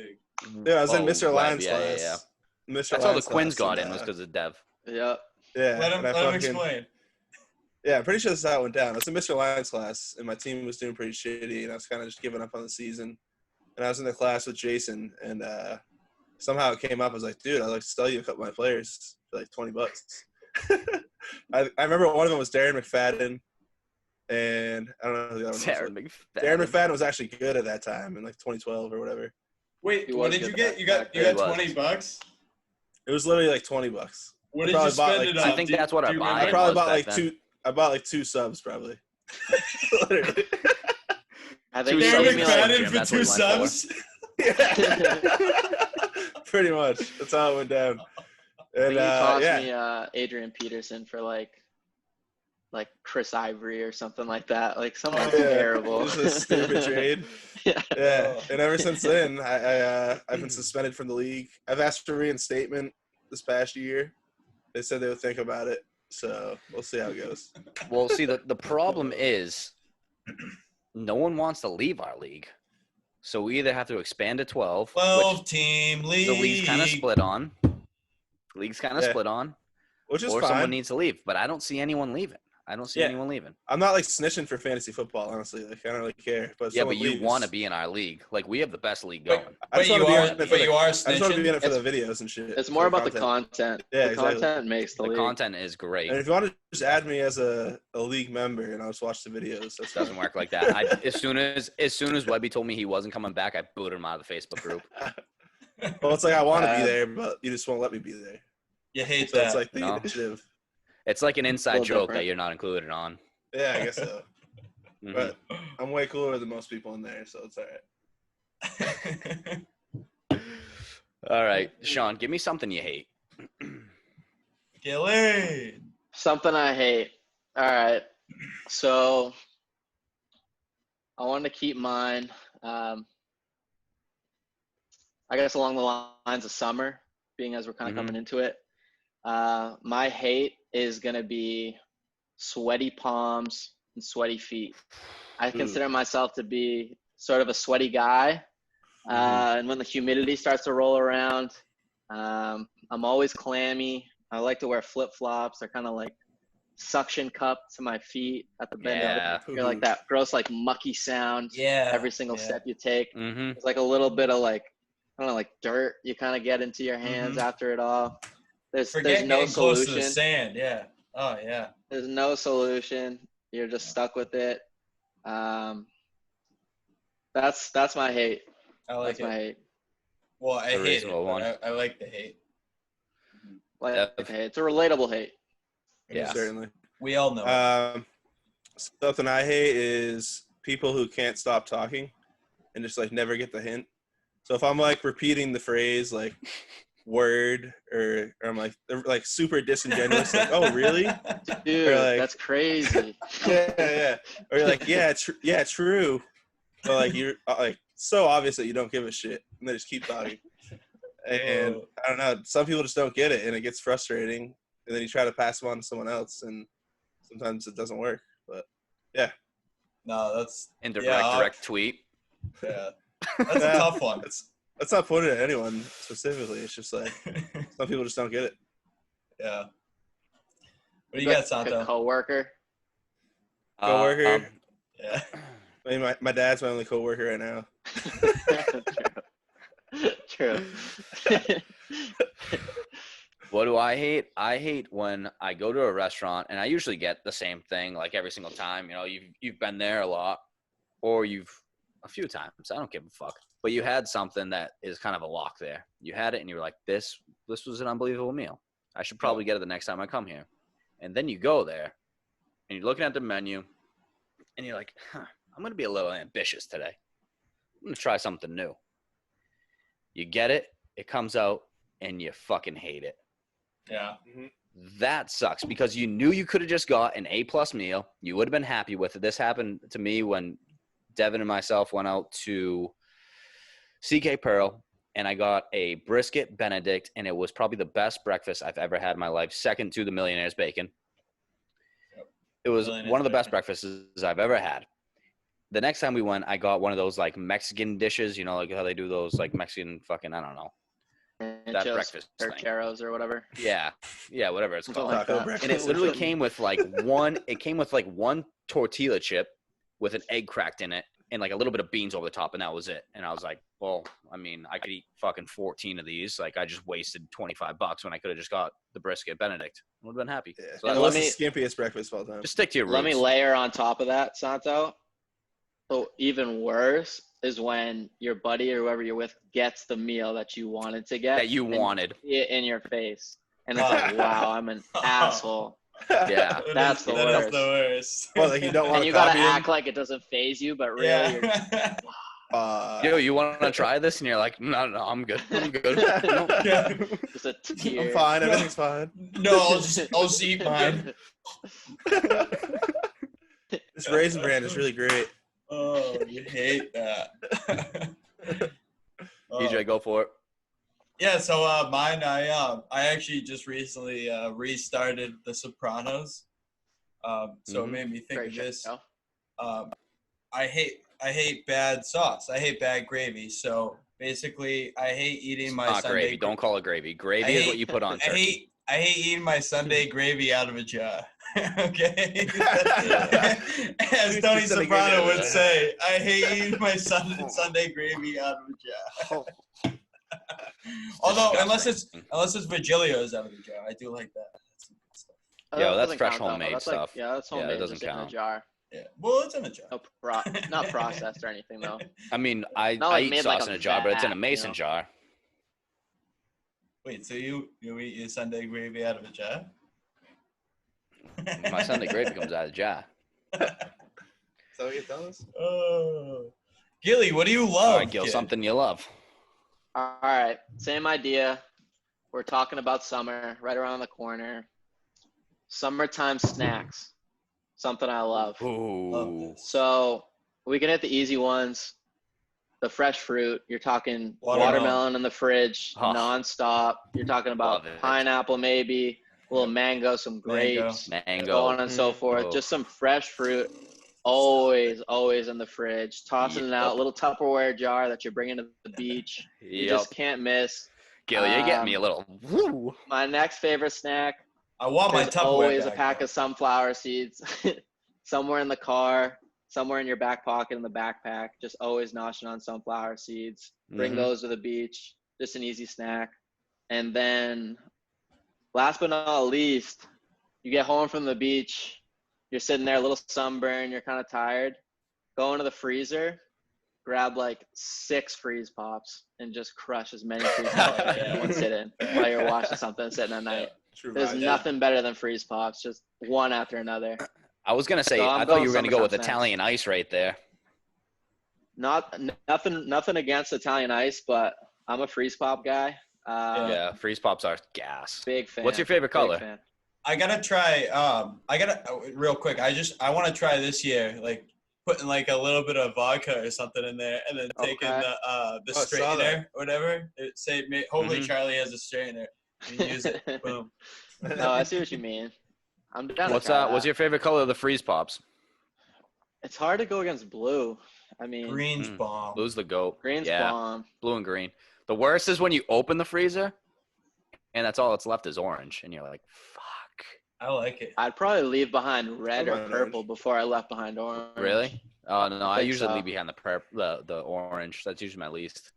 the league. Yeah, I was in Mr. Web, Lyons yeah. class. Mr. That's how the Lyons Quins class, got and, in was because of Dev. Yep. Yeah, Let him, and I let him fucking, explain. yeah, I'm pretty sure this is how it went down. I was in Mr. Lyons class, and my team was doing pretty shitty, and I was kind of just giving up on the season. And I was in the class with Jason, and somehow it came up. I was like, dude, I'd like to sell you a couple of my players for like $20. I remember one of them was Darren McFadden, and I don't know who the other one was. Darren McFadden was actually good at that time in like 2012 or whatever. Wait, He what was did you good get? back You then. got He was. $20? It was literally like $20. What I did you probably bought, spend like, it two- on? I think that's what Do our you buy-in remember? I probably was bought back like then. two. I bought like 2 subs probably. Literally. I think Two he Darren gave subs me in the like same McFadden gym, for that's what 2 he went for. subs? Pretty much. That's how it went down. I And think he tossed yeah, me Adrian Peterson for like Chris Ivory or something like that. Like something Oh, terrible. it was a stupid trade. Yeah. Yeah, Oh. and ever since then, I've been suspended from the league. I've asked for reinstatement this past year. They said they would think about it, so we'll see how it goes. Well, see, the problem is no one wants to leave our league. So we either have to expand to 12, which 12-team league. the league's kind of split on. Yeah. Split on. Which is Or fine. someone needs to leave. But I don't see anyone leaving. Yeah. I'm not like snitching for fantasy football, honestly. Like I don't really care. But if Yeah, but someone you leaves, want to be in our league. Like, we have the best league going. I just But want to you be are, in it for but you are I just want to be in snitching. it for the videos and shit. It's more for about the content. content. Yeah, the exactly. content makes the The league. content is great. And if you want to just add me as a league member and I'll just watch the videos, that's Doesn't work like that. As soon as Webby told me he wasn't coming back, I booted him out of the Facebook group. Well, it's like I want to be there, but you just won't let me be there. You hate So that. it's like the No. initiative. It's like an inside Little joke different. that you're not included on. Yeah, I guess so. Mhm. But I'm way cooler than most people in there, so it's all right. All right, Sean, give me something you hate. Gilly. Something I hate. All right. So I wanted to keep mine, I guess, along the lines of summer, being as we're kind of coming into it. My hate is going to be sweaty palms and sweaty feet. I consider myself to be sort of a sweaty guy. And when the humidity starts to roll around, I'm always clammy. I like to wear flip-flops. They're kind of like suction cup to my feet at the bend Yeah. of it. You're like that gross, like mucky sound Yeah. every single step you take. Mm-hmm. It's like a little bit of like, I don't know, like dirt you kind of get into your hands after it all. There's Forget no getting close to the solution. sand. Yeah. Oh, yeah. There's no solution. You're just stuck with it. That's my hate. I like That's my it. hate. Well, I It's a hate it, reasonable one. but I like the hate. Like Yeah. hate. It's a relatable hate. Yeah. Certainly. We all know. Something I hate is people who can't stop talking and just like never get the hint. So if I'm like repeating the phrase like word or I'm like super disingenuous, like, oh really? Dude, Or, like- that's crazy. Yeah. Or you're like, yeah, true. But like you're like so obvious that you don't give a shit, and they just keep talking. And I don't know, some people just don't get it, and it gets frustrating. And then you try to pass them on to someone else, and sometimes it doesn't work. But yeah, No, that's Direct tweet. Yeah. That's a tough one. That's not pointed at anyone specifically. It's just like some people just don't get it. Yeah. What do you got, Like a Santo? coworker. Coworker. Yeah. I mean, my dad's my only coworker right now. True. What do I hate? I hate when I go to a restaurant and I usually get the same thing like every single time. You know, you've been there a lot, or you've a few times. I don't give a fuck. But you had something that is kind of a lock there. You had it and you were like, this was an unbelievable meal. I should probably get it the next time I come here. And then you go there and you're looking at the menu and you're like, I'm going to be a little ambitious today. I'm going to try something new. You get it, it comes out, and you fucking hate it. Yeah. That sucks because you knew you could have just got an A+ meal. You would have been happy with it. This happened to me when Devin and myself went out to CK Pearl, and I got a brisket Benedict, and it was probably the best breakfast I've ever had in my life, second to the Millionaire's Bacon. It was one of the best breakfasts I've ever had. The next time we went, I got one of those like Mexican dishes, you know, like how they do those like Mexican fucking, I don't know. That breakfast or thing. Charos or whatever. Yeah, whatever it's called. Like and it literally came with like one tortilla chip with an egg cracked in it and like a little bit of beans over the top, and that was it. And I was like, well, I mean, I could eat fucking 14 of these. Like, I just wasted $25 when I could have just got the brisket Benedict. I would have been happy. Yeah. So That was the skimpiest breakfast of all time. just stick to your roots. Let me layer on top of that, Santo. So even worse is when your buddy or whoever you're with gets the meal that you wanted to get. That you wanted. In your face. And it's like, wow, I'm an asshole. Yeah. That's the That is worst. the worst. Well, like you don't want And to you gotta copy him. act like it doesn't phase you, but really you're Yo, you want to try this? And you're like, no, I'm good. I'm good. No. just a tear. I'm fine. Everything's fine. No, I'll just eat mine. This raisin brand is really great. Oh, you hate that. DJ, go for it. Yeah, so mine, I actually just recently restarted The Sopranos. So it made me think Great of this. show. I hate bad sauce. I hate bad gravy. So basically, I hate eating my Not Sunday. gravy. Don't call it gravy. Gravy is what you put on turkey. I hate eating my Sunday gravy out of a jar. Okay. As Tony Soprano would say, I hate eating my Sunday gravy out of a jar. Although, unless it's Virgilio's out of the jar, I do like that. That's some good stuff. Yo, that's doesn't fresh count, though. homemade That's stuff. Yeah, that's homemade. Yeah, that doesn't just in a count. jar. Yeah, well, it's in a jar. No not processed or anything though. I mean, I Not like eat made sauce like in a a jar, but it's in a vat, mason you know? jar. Wait, so you eat your Sunday gravy out of a jar? My Sunday gravy comes out of the jar. Is that what you tell us? Oh, Gilly, what do you love? All right, Gil, kid? something you love. All right, same idea. We're talking about summer, right around the corner. Summertime snacks, something I love. Love Ooh. this. So we can hit the easy ones. The fresh fruit, you're talking Watermelon. watermelon in the fridge, Oh. nonstop. You're talking about Love it. pineapple maybe, a little mango, some grapes, Mango. so on and so forth. Oh. Just some fresh fruit. Always in the fridge. Tossing it out, Yep. little Tupperware jar that you're bringing to the beach. You Yep. just can't miss. Gil, you're getting me a little. Woo. My next favorite snack I want my is Tupperware always a bag, pack though. of sunflower seeds. Somewhere in the car, somewhere in your back pocket in the backpack. Just always noshing on sunflower seeds. Bring Mhm. those to the beach. Just an easy snack. And then last but not least, you get home from the beach. You're sitting there, a little sunburn. You're kind of tired. Go into the freezer. Grab like 6 freeze pops and just crush as many freeze pops as you can in one sit in while you're watching something sitting at night. True. There's vibe. nothing better than freeze pops, just one after another. I was gonna say, So I'm I thought you going were gonna go with summertime snacks. Italian ice right there. Nothing against Italian ice, but I'm a freeze pop guy. Yeah, freeze pops are gas. Big fan. What's your favorite Big color? fan. I gotta try. Real quick. I want to try this year, like putting like a little bit of vodka or something in there, and then taking Okay. the I saw straightener that. or whatever. Hopefully Mhm. Charlie has a straightener. And use it. Boom. No, I see what you mean. I'm down to What's try what's that. your favorite color of the freeze pops? It's hard to go against blue. I mean, Green's bomb. Blue's the goat. green's yeah, bomb. blue and green. The worst is when you open the freezer, and that's all that's left is orange, and you're like, "Fuck." I like it. I'd probably leave behind red or Behind purple orange. before I left behind orange. Really? Oh no, I think usually so. leave behind the orange. That's usually my least.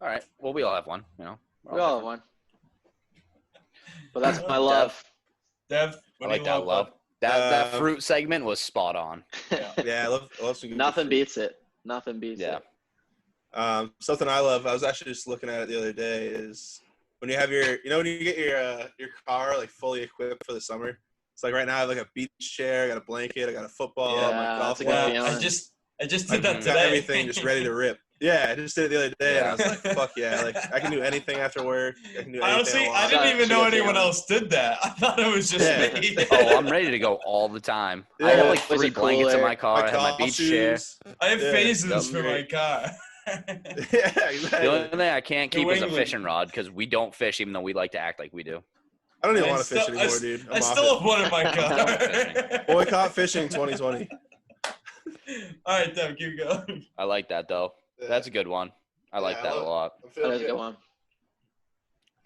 All right. Well, we all have one. You know. We're We all have different. one. But that's my love. Dev, I what do like you that love? love. bud? That fruit segment was spot on. Yeah, I love some good Nothing fruit. beats it. Nothing beats Yeah. it. Something I love. I was actually just looking at it the other day. Is when you have when you get your car like fully equipped for the summer. It's like right now I have like a beach chair, I got a blanket, I got a football, Yeah, my golf that's a good clubs. feeling. I just I did that got today. everything just ready to rip. Yeah, I just did it the other day, and I was like, Yeah. "Fuck yeah!" Like I can do anything after work. I can do anything Honestly, I I want. didn't Such even a know good anyone feeling. else did that. I thought it was just Yeah. me. Oh, I'm ready to go all the time. I Yeah. have like Always 3 a blankets in cooler. my car. I have my golf beach chair. shoes. I have Yeah, phases that's for my great. car. Yeah, exactly. The only thing I can't keep New is a England. fishing rod because we don't fish, even though we like to act like we do. I don't even I want to fish still- anymore, dude. I I'm off still it. have one in my I'm car. done fishing. Boycott fishing 2020. All right, Dev, keep going. I like that though. Yeah. That's a good one. I like Yeah, I that a love it. lot. I'm That feeling is a good. good one.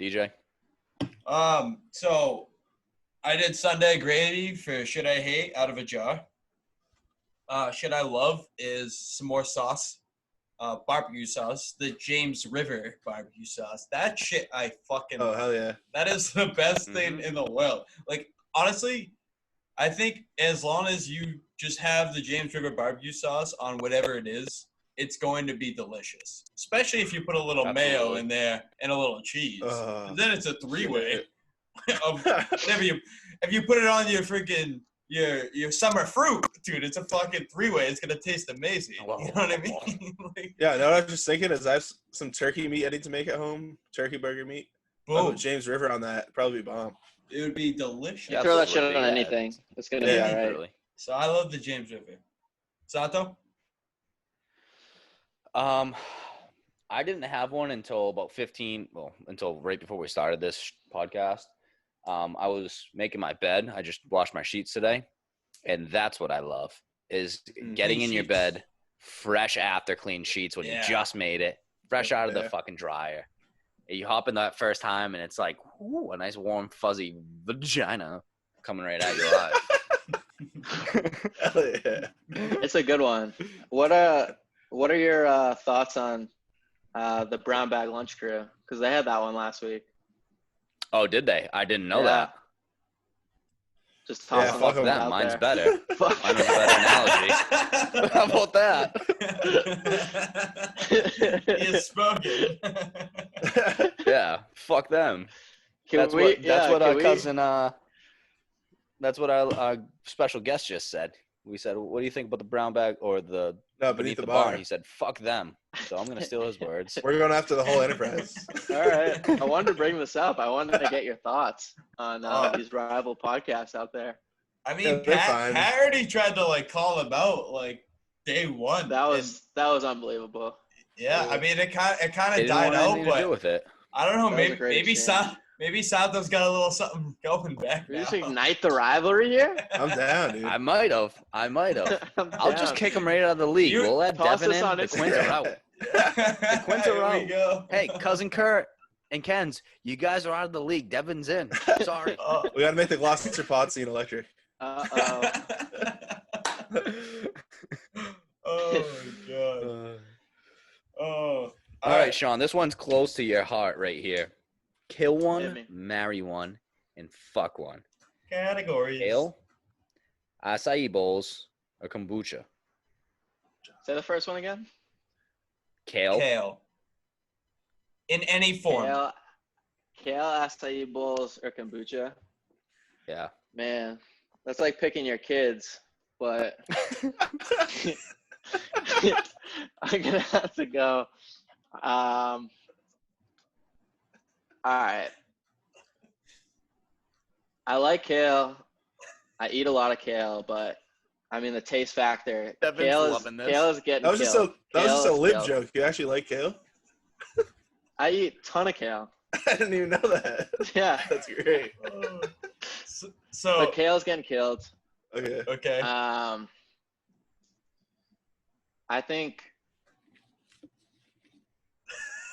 DJ. So I did Sunday gravy for should I hate out of a jar. Should I love is some more sauce, barbecue sauce, the James River barbecue sauce. That shit I fucking Oh love. hell yeah! That is the best thing in the world. Like, honestly, I think as long as you just have the James River barbecue sauce on whatever it is, it's going to be delicious. Especially if you put a little mayo Absolutely. in there and a little cheese. Then it's a three-way of whatever you. If you put it on your freaking your summer fruit, dude, it's a fucking three-way. It's gonna taste amazing. You know what I mean? Like, Yeah, no, what I was just thinking is I have some turkey meat I need to make at home. Turkey burger meat. I'll boom. put James River on that. Probably be bomb. It would be delicious. You throw that shit Absolutely, on yeah. anything. It's gonna Yeah. be all right. Literally. So I love the James River. Sato? I didn't have one until about until right before we started this podcast. I was making my bed. I just washed my sheets today, and that's what I love is getting Clean in your sheets. bed fresh after clean sheets when Yeah. you just made it, fresh out of the Yeah. fucking dryer. And you hop in that first time, and it's like ooh, a nice warm fuzzy vagina coming right at your eyes. Hell yeah. It's a good one. What are your thoughts on the brown bag lunch crew? Because they had that one last week. Oh, did they? I didn't know Yeah. that. Just Yeah, tossing fuck that 'em. Them, out mine's there. better. Fuck. Mine was a better analogy. How about that? He is spoken. Yeah, fuck them. Can That's we- what yeah, our can we- cousin that's what our special guest just said. We said, "What do you think about the brown bag or the No, beneath the bar?" He said, "Fuck them." So I'm gonna steal his words. We're going after the whole enterprise. All right. I wanted to bring this up. I wanted to get your thoughts on these rival podcasts out there. I Yeah, mean, they're Pat fine. already tried to like call him out like day one. That and, was unbelievable. yeah. I mean, it kind They of didn't died want out, anything to do but with it. I don't know. That was a Maybe great exchange. maybe Sato's got a little something going back We now. just ignite the rivalry here. I'm down, dude. I might have. I'm I'll just down. kick him right out of the league. You- We'll let toss Devin this in. on The Instagram. Quins are out. The Quins are Here out. we go. Hey, cousin Kurt and Ken's, you guys are out of the league. Devin's in. Sorry. Oh. We got to make the Gloucester pod scene electric. Uh-oh. Oh my god. Oh. All right, Sean, this one's close to your heart right here. Kill Hit one, me. marry one, and fuck one. Categories. Ale, acai bowls, or kombucha. Say the first one again. Kale. Kale. In any form. Kale, acai bowls, or kombucha. Yeah. Man, that's like picking your kids, but I'm gonna have to go. All right. I like kale. I eat a lot of kale, but I mean the taste factor. Devin's Kale is loving this. getting That was just a killed. Kale is lib killed. joke. You actually like kale? I eat a ton of kale. I didn't even know that. Yeah, That's great. Oh. So, but kale's getting killed. Okay. okay.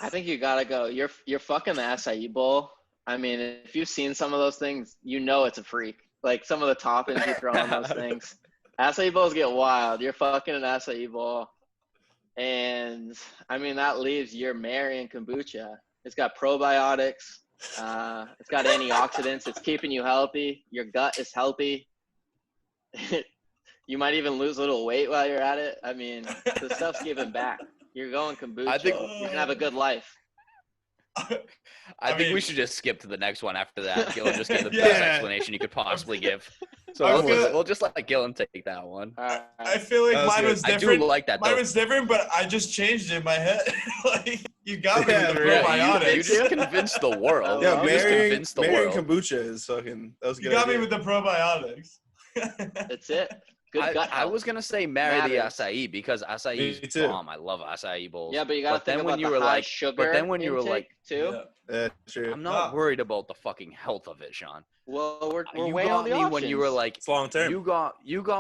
I think you gotta go. You're fucking the acai bowl. I mean, if you've seen some of those things, you know it's a freak. Like some of the toppings you throw on those things. Acai bowls get wild. You're fucking an acai bowl. And I mean, that leaves your marrying kombucha. It's got probiotics. It's got antioxidants. It's keeping you healthy. Your gut is healthy. You might even lose a little weight while you're at it. I mean, the stuff's giving back. You're going kombucha. I think you can have a good life. I think we should just skip to the next one after that. Gillen just gave the Yeah. best explanation you could possibly give. So we'll just let Gillen take that one. I feel like mine was I different. do like that, Mine though. was different, but I just changed it in my head. Like, you got me with the Yeah, probiotics. You just convinced the world. Yeah, you just marrying convinced the marrying world. kombucha is fucking. That was a You good. got me idea. with the probiotics. That's it. Good gut I health. was gonna say marry the Matters. acai because acai Me is too. bomb. I love acai bowls. Yeah, but you got to But think then about when you the were high like- sugar but then when you were like- intake, too. Yeah, true. I'm not No. worried about the fucking health of it, Sean. Well, we're You weighing got all the me options. when you were like It's long term. you got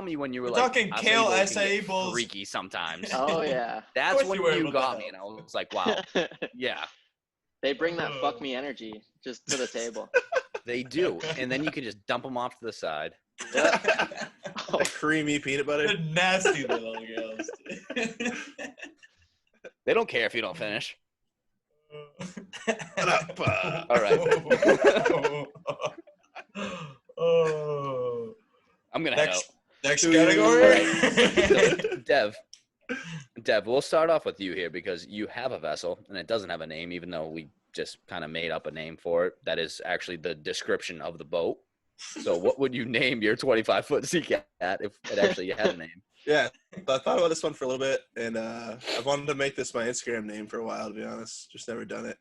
me when you were We're like talking kale bowls can acai get bowls. freaky sometimes. Oh, yeah. That's course when you were, you what the got hell? me, and I was like, wow, yeah, They bring that fuck me energy just to the table. they do. And then you can just dump them off to the side. Yep. That creamy peanut butter. The nasty little girls. They don't care if you don't finish. Shut up. All right, Oh. I'm gonna head out. Next Dude. category. Dev, we'll start off with you here because you have a vessel and it doesn't have a name, even though we just kind of made up a name for it. That is actually the description of the boat. So what would you name your 25-foot sea cat if it actually had a name? Yeah, I thought about this one for a little bit, and I've wanted to make this my Instagram name for a while, to be honest. Just never done it.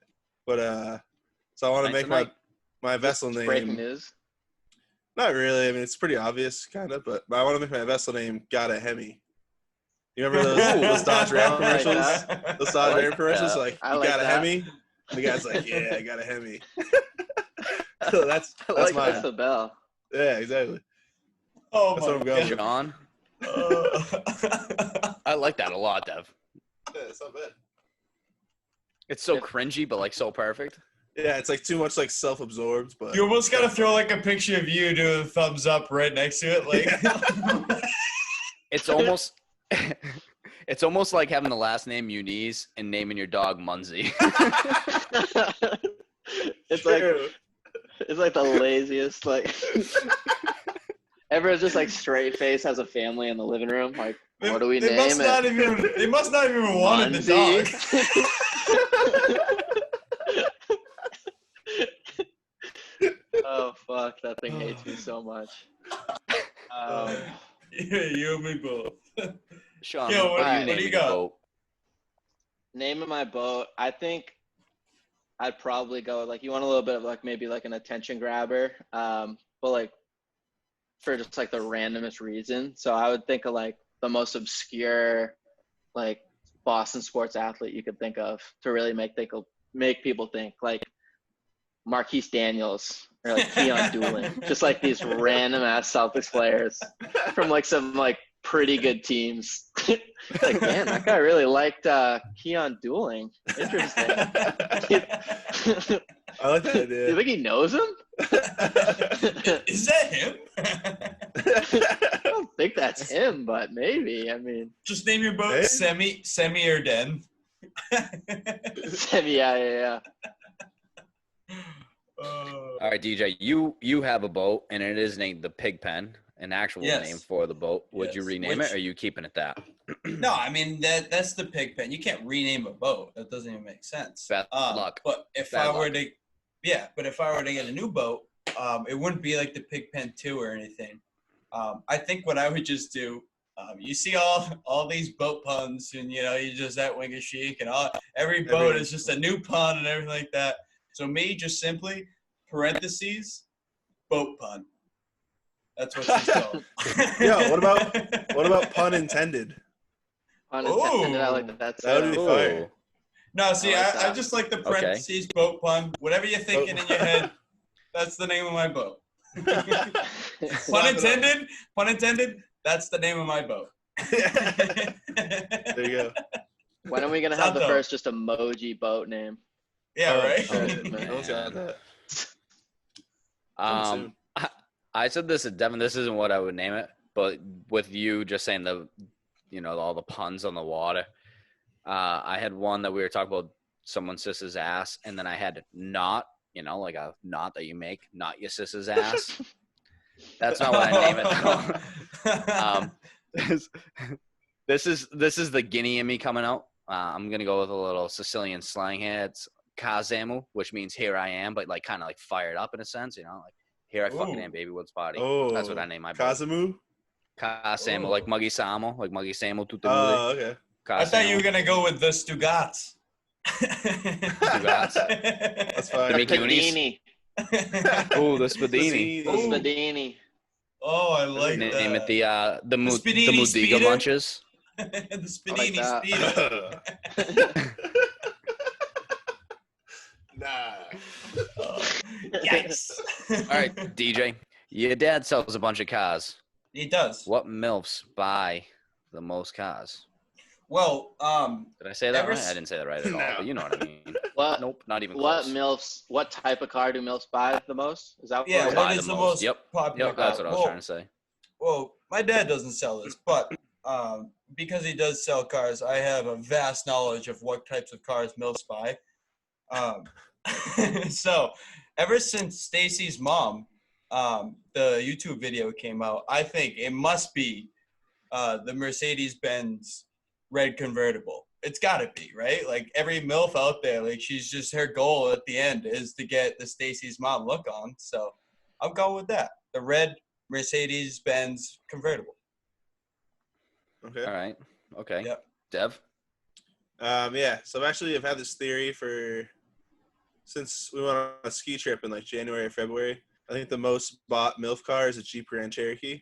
But so I want to Tonight's make the my vessel It's name. breaking news. Not really. I mean, it's pretty obvious, kind of. But I want to make my vessel name Gotta Hemi. You remember those Dodge Ram I like commercials? that. Those Dodge I like Ram commercials, that. like I you like got a that. Hemi, and the guy's like, "Yeah, I got a Hemi." So that's That's mine. the bell. Yeah, exactly. Oh That's my what I'm going with. John, God. I like that a lot, Dev. Yeah, it's not bad. It's so cringy, but like so perfect. Yeah, it's like too much like self-absorbed, but You almost gotta throw like a picture of you doing a thumbs up right next to it, like. It's almost it's almost like having the last name Muniz and naming your dog Munzie. It's like True. it's like the laziest like. Everyone's just like straight face, has a family in the living room. Like, what do we they name must it? Not even, they must not even wanted the Munzie? dog. Oh fuck, that thing hates me so much. Yeah, you and me both. Sean, Yo, what are you what do naming you your got? boat? Name of my boat, I think I'd probably go like, you want a little bit of like maybe like an attention grabber, but like for just like the randomest reason. So I would think of like the most obscure like Boston sports athlete you could think of to really make people think, like Marquise Daniels or like Keon Dooling, just like these random ass Celtics players from like some like pretty good teams. Like, man, that guy really liked Keon Dooling. Interesting. I like that Do idea. you think he knows him? Is that him? I don't think that's him, but maybe. I mean, Just name your boat Hey. Semi or Den. yeah. All right, DJ, you have a boat and it is named the Pigpen, an actual Yes. name for the boat. Would you Yes. rename Which- it or are you keeping it that? No, I mean that's the pig pen. You can't rename a boat. That doesn't even make sense. Bad luck. But if Bad I were luck. to, yeah, but if I were to get a new boat, it wouldn't be like the pig pen 2 or anything. I think what I would just do, you see all these boat puns, and you just at Wing of Chic, and every boat Everything. is just a new pun and everything like that. So me, just simply parentheses boat pun. That's what she's called. Yeah, what about pun intended? Unintended, I like Ooh. that. That would be Ooh. fire. No, see, I like I that. just like the Okay. parentheses boat pun. Whatever you're thinking in your head, that's the name of my boat. Pun intended. Pun intended. That's the name of my boat. There you go. When are we gonna have the Santo. first just emoji boat name? Yeah, Oh, right. shit, man. Don't say that. Um, soon. I said this at Devin. This isn't what I would name it, but with you just saying all the puns on the water, I had one that we were talking about someone's sis's ass, and then I had not, like a knot that you make, not your sis's ass. That's not what I name it though. This is the Guinea in me coming out. I'm gonna go with a little Sicilian slang here. It's Kazemu, which means here I am, but like kind of like fired up in a sense, like here I fucking am, baby. What's party? Oh, that's what I name my boat. Kazemu? Kazemu, like Muggy Samo, like Muggy Samo. Oh, okay. I thought you were gonna go with the Stugats. Stugats. That's fine. The Spadini. Oh, the Spadini. The Spadini. Oh, I like that. Name it the Spadini Mudiga Speeder? Munches. The Spadini that. Speeder. Nah. Yikes. All right, DJ. Your dad sells a bunch of cars. He does. What MILFs buy the most cars? Well, Did I say that right? I didn't say that right at all, No. but you know what I mean. Nope, not even What close. MILFs? What type of car do MILFs buy the most? Is that yeah, what what buy is the the most. most Yep. popular Yep, that's car? what I was trying to say. Well, my dad doesn't sell this, but because he does sell cars, I have a vast knowledge of what types of cars MILFs buy. So, ever since Stacy's mom, the YouTube video came out, I think it must be the Mercedes-Benz red convertible. It's got to be, right? Like every MILF out there, like she's just her goal at the end is to get the Stacy's mom look on. So I'm going with that. The red Mercedes-Benz convertible. Okay. All right. Okay. Yep. Dev? Yeah. So I've had this theory since we went on a ski trip in like January or February. I think the most bought MILF car is a Jeep Grand Cherokee.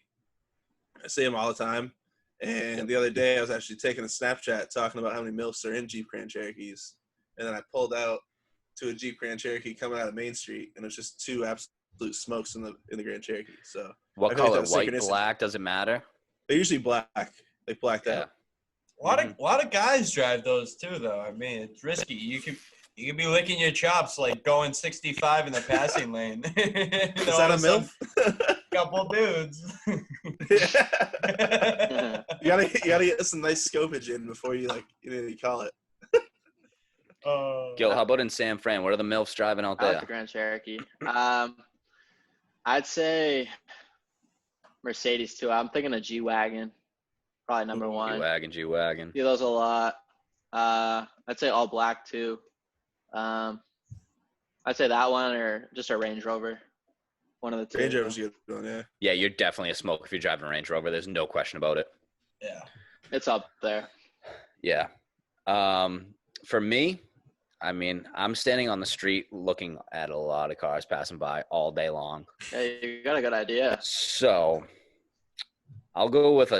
I see them all the time. And the other day I was actually taking a Snapchat talking about how many MILFs are in Jeep Grand Cherokees. And then I pulled out to a Jeep Grand Cherokee coming out of Main Street, and it was just two absolute smokes in the Grand Cherokee. So What I feel like color? that was White, synchronicity. black? Does it matter? They're usually black, like blacked Yeah. out. A lot of guys drive those too, though. I mean, it's risky. You could be licking your chops like going 65 in the passing lane. Is that a MILF? Couple dudes. You gotta get some nice scopage in before you you call it. Gil, how about in San Fran? What are the MILFs driving out I like there? the Grand Cherokee. I'd say Mercedes too. I'm thinking a G-Wagon, probably number one. G-Wagon. See those a lot. I'd say all black too. I'd say that one or just a Range Rover. One of the two. Range Rover's a good one, yeah. Yeah, you're definitely a smoke if you're driving a Range Rover. There's no question about it. Yeah. It's up there. Yeah. For me, I mean, I'm standing on the street looking at a lot of cars passing by all day long. Yeah, you got a good idea. So I'll go with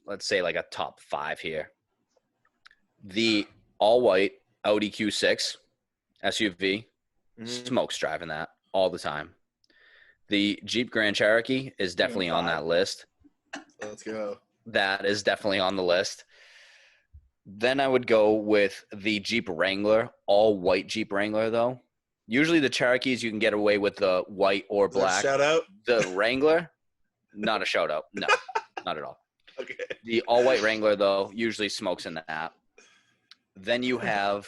let's say like a top 5 here. The all-white Audi Q6 SUV, smokes driving that all the time. The Jeep Grand Cherokee is definitely on that list. Let's go. That is definitely on the list. Then I would go with the Jeep Wrangler, all white Jeep Wrangler though. Usually the Cherokees you can get away with the white or black. Shout out? The Wrangler, not a shout out. No, not at all. Okay. The all white Wrangler though usually smokes in that. Then you have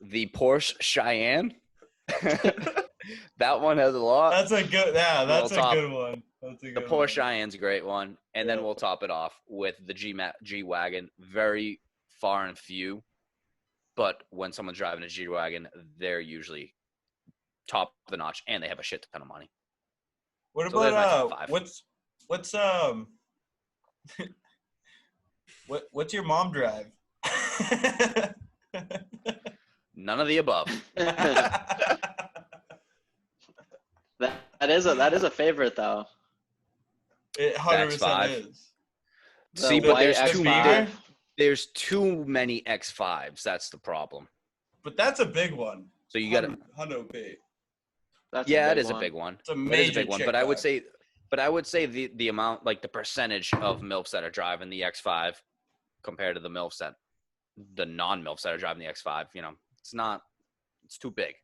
the Porsche Cheyenne. That one has a lot. That's a good. Yeah, that's a good one. The Porsche Cheyenne's a great one, and then we'll top it off with the G-Wagon. Very far and few, but when someone's driving a G-Wagon, they're usually top of the notch, and they have a shit ton of money. What So there's my top about 5. what's your mom drive? None of the above. That is a favorite though. It 100% is. See, The but white X5. there's too many X5s. That's the problem. But that's a big one. So you got to. Hundo P. That's Yeah, it is a big one. It's a It is major a big one, chick but I would drive. say the amount, like the percentage of MILFs that are driving the X5 compared to the non-MILFs that are driving the X5, it's too big.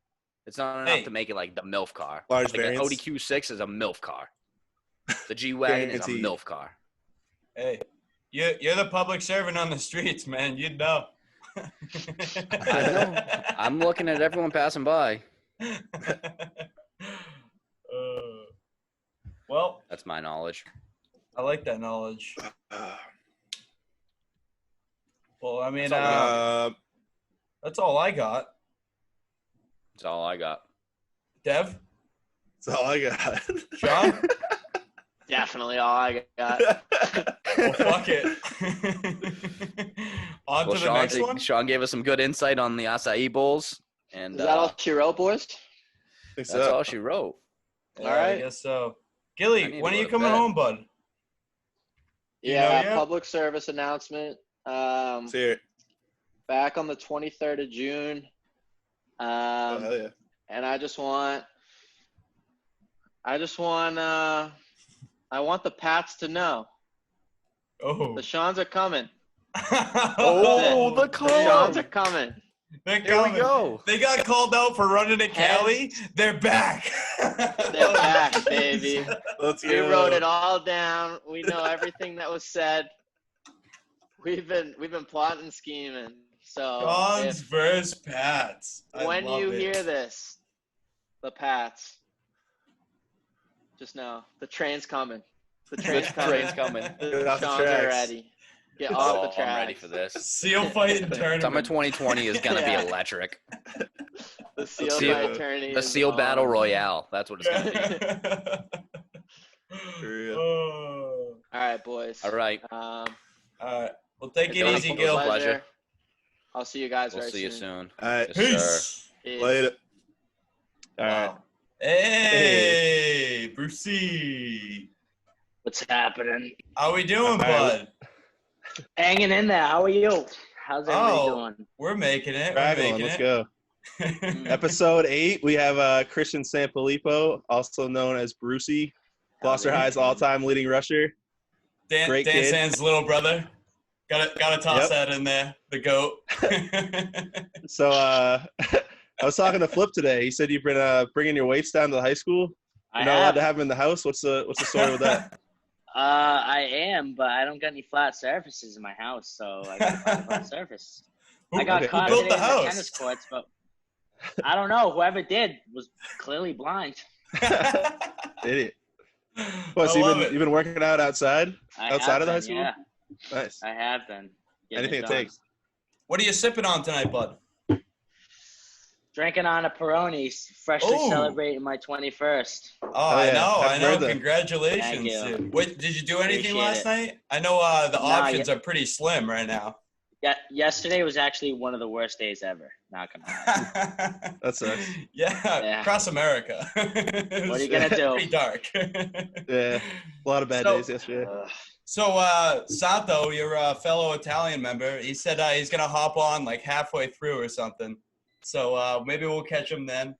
It's not enough to make it like the MILF car. Large Like an variance. Audi Q6 is a MILF car. The G-Wagon is a Guaranteed. MILF car. Hey, you're the public servant on the streets, man. You'd know. I know. I'm looking at everyone passing by. Well, That's my knowledge. I like that knowledge. Well, I mean, that's all I got. That's all I got. Dev? That's all I got. Sean? Definitely all I got. Well, fuck it. On to the next one? Sean gave us some good insight on the acai bowls. And Is that all she wrote, boys? that's all she wrote. Yeah, All right. I guess so. I Gilly, need when to are go you to coming bed. home, bud? You know Yeah, yet? public service announcement. Let's hear it. Back on the 23rd of June. Oh, hell yeah. And I want the Pats to know Oh. the Shawns are coming. Oh, the The Shawns are coming. They're Here we coming. go. They got called out for running to Cali. They're back. They're back, baby. Let's We go. wrote it all down. We know everything that was said. We've been plotting and scheming. So Shawns versus Pats. I when love you it. hear this, the Pats, just know the train's coming. The train's coming. Train's coming. The Get off the Shawns are tracks. ready. Get Oh, off the tracks. I'm ready for this. Seal fight and Summer tournament. 2020 is going to Yeah. be electric. The seal Seal- fight tourney. The is Seal on. Battle Royale. That's what it's going to be. For real. Oh. All right, boys. All right. All right. Well, take it Gilly, easy, it was Gil. a pleasure. I'll see you guys We'll very see you soon. soon. All right. Yes, sir. Peace. Peace. Later. All right. Wow. Hey, Brucie. What's happening? How we doing, All right. bud? Hanging in there. How are you? How's everybody Oh. doing? We're making it. We're Dragon, making let's it. go. Episode 8, we have Christian Sanfilippo, also known as Brucie, Gloucester High's all-time leading rusher. Dan Great kid. San's little brother. Gotta toss Yep. that in there. The goat. So I was talking to Flip today. He said you've been bringing your weights down to the high school. You're not allowed to have them in the house. What's the story with that? I am, but I don't got any flat surfaces in my house, so I got to find a flat surface. I got okay. caught Who built today the in the house? tennis courts, but I don't know. Whoever did was clearly blind. Idiot. What, so I love you've been working out outside? I Outside have of the high been, school? Yeah, Nice. I have been. Getting Anything it done. takes. What are you sipping on tonight, bud? Drinking on a Peroni, freshly Oh. celebrating my 21st. Oh, yeah. I Happy know. birthday. Congratulations. Thank you. Dude. Wait, did you do anything Appreciate last it. night? I know the Nah, options are pretty slim right now. Yeah, yesterday was actually one of the worst days ever. Not gonna lie. That sucks. Yeah, across America. What are you gonna do? Pretty dark. Yeah. A lot of bad So- days yesterday. So, Santo, your fellow Italian member, he said he's going to hop on like halfway through or something. So maybe we'll catch him then.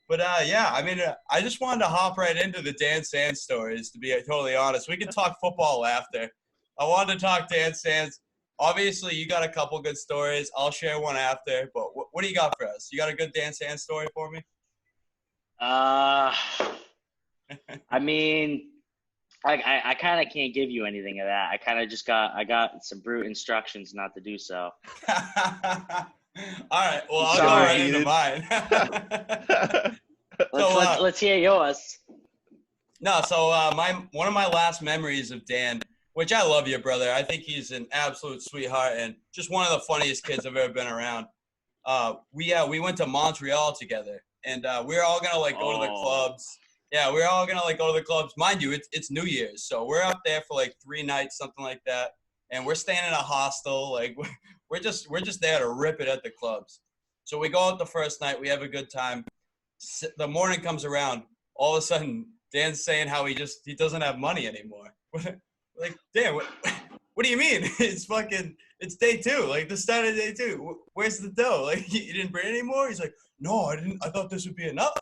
But, yeah, I mean, I just wanted to hop right into the Dan Sands stories, to be totally honest. We can talk football after. I wanted to talk Dan Sands. Obviously, you got a couple good stories. I'll share one after. But what do you got for us? You got a good Dan Sands story for me? I mean, I kind of can't give you anything of that. I kind of just got some brute instructions not to do so. All right. Well, I'll go Sorry, right into dude. mine. Let's hear yours. No, so one of my last memories of Dan, which I love you, brother. I think he's an absolute sweetheart and just one of the funniest kids I've ever been around. We went to Montreal together, and we were all gonna like go to the clubs. Yeah, we were all gonna like go to the clubs. Mind you, it's New Year's, so we're up there for like 3 nights, something like that, and we're staying in a hostel. Like we're just there to rip it at the clubs. So we go out the first night, we have a good time. The morning comes around, all of a sudden Dan's saying how he doesn't have money anymore. Like, Dan, what do you mean? It's day 2, like the start of day 2. Where's the dough? Like, you didn't bring any more? He's like, no, I didn't. I thought this would be enough.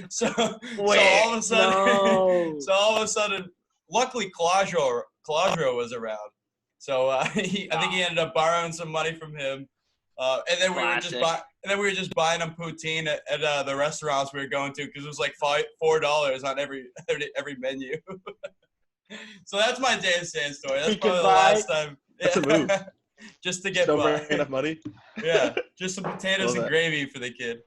so all of a sudden, luckily Claudio was around. So I think he ended up borrowing some money from him. And then we Classic. were just buying them poutine at the restaurants we were going to because it was like $4 on every menu. So that's my day of sand story. That's You could probably the buy- last time. That's a move. Just to get Don't by. bring enough money. Yeah, just some potatoes Love and that. gravy for the kid.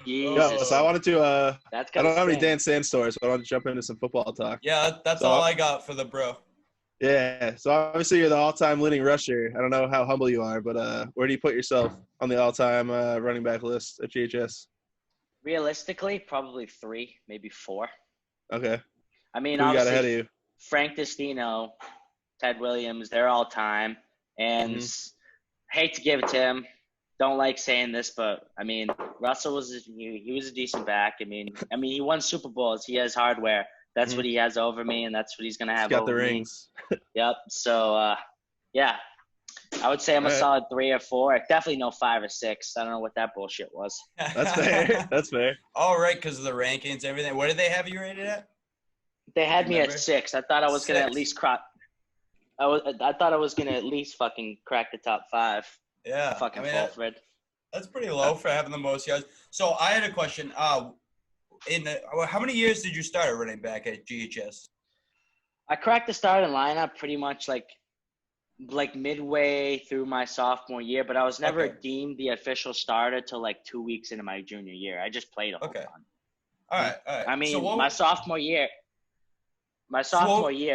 Jesus. Yo, so I wanted to. That's I don't have any Dan. Dan Sand stories, but I want to jump into some football talk. Yeah, that's So- all I got for the bro. Yeah. So obviously you're the all-time leading rusher. I don't know how humble you are, but where do you put yourself on the all-time running back list at GHS? Realistically, probably 3, maybe 4. Okay. I mean, Who you got obviously, ahead of you? Frank Destino, Ted Williams, they're all time. And hate to give it to him. Don't like saying this, but I mean, Russell he was a decent back. I mean, he won Super Bowls. He has hardware. That's what he has over me, and that's what he's gonna have He's got over the me. rings. Yep. So, yeah, I would say I'm a All right. solid 3 or 4. Definitely no 5 or 6. I don't know what that bullshit was. That's fair. That's fair. All right, because of the rankings and everything. What did they have you rated at? They had me at Remember? 6. I thought I was gonna at 6. least crack. I thought I was gonna at least fucking crack the top 5. Yeah, Fucking I mean, Fulford. that's pretty low for having the most yards. So I had a question. How many years did you start at running back at GHS? I cracked the starting lineup pretty much like midway through my sophomore year, but I was never Okay. deemed the official starter till like 2 weeks into my junior year. I just played a whole Okay. ton. All right. I mean, so my sophomore year,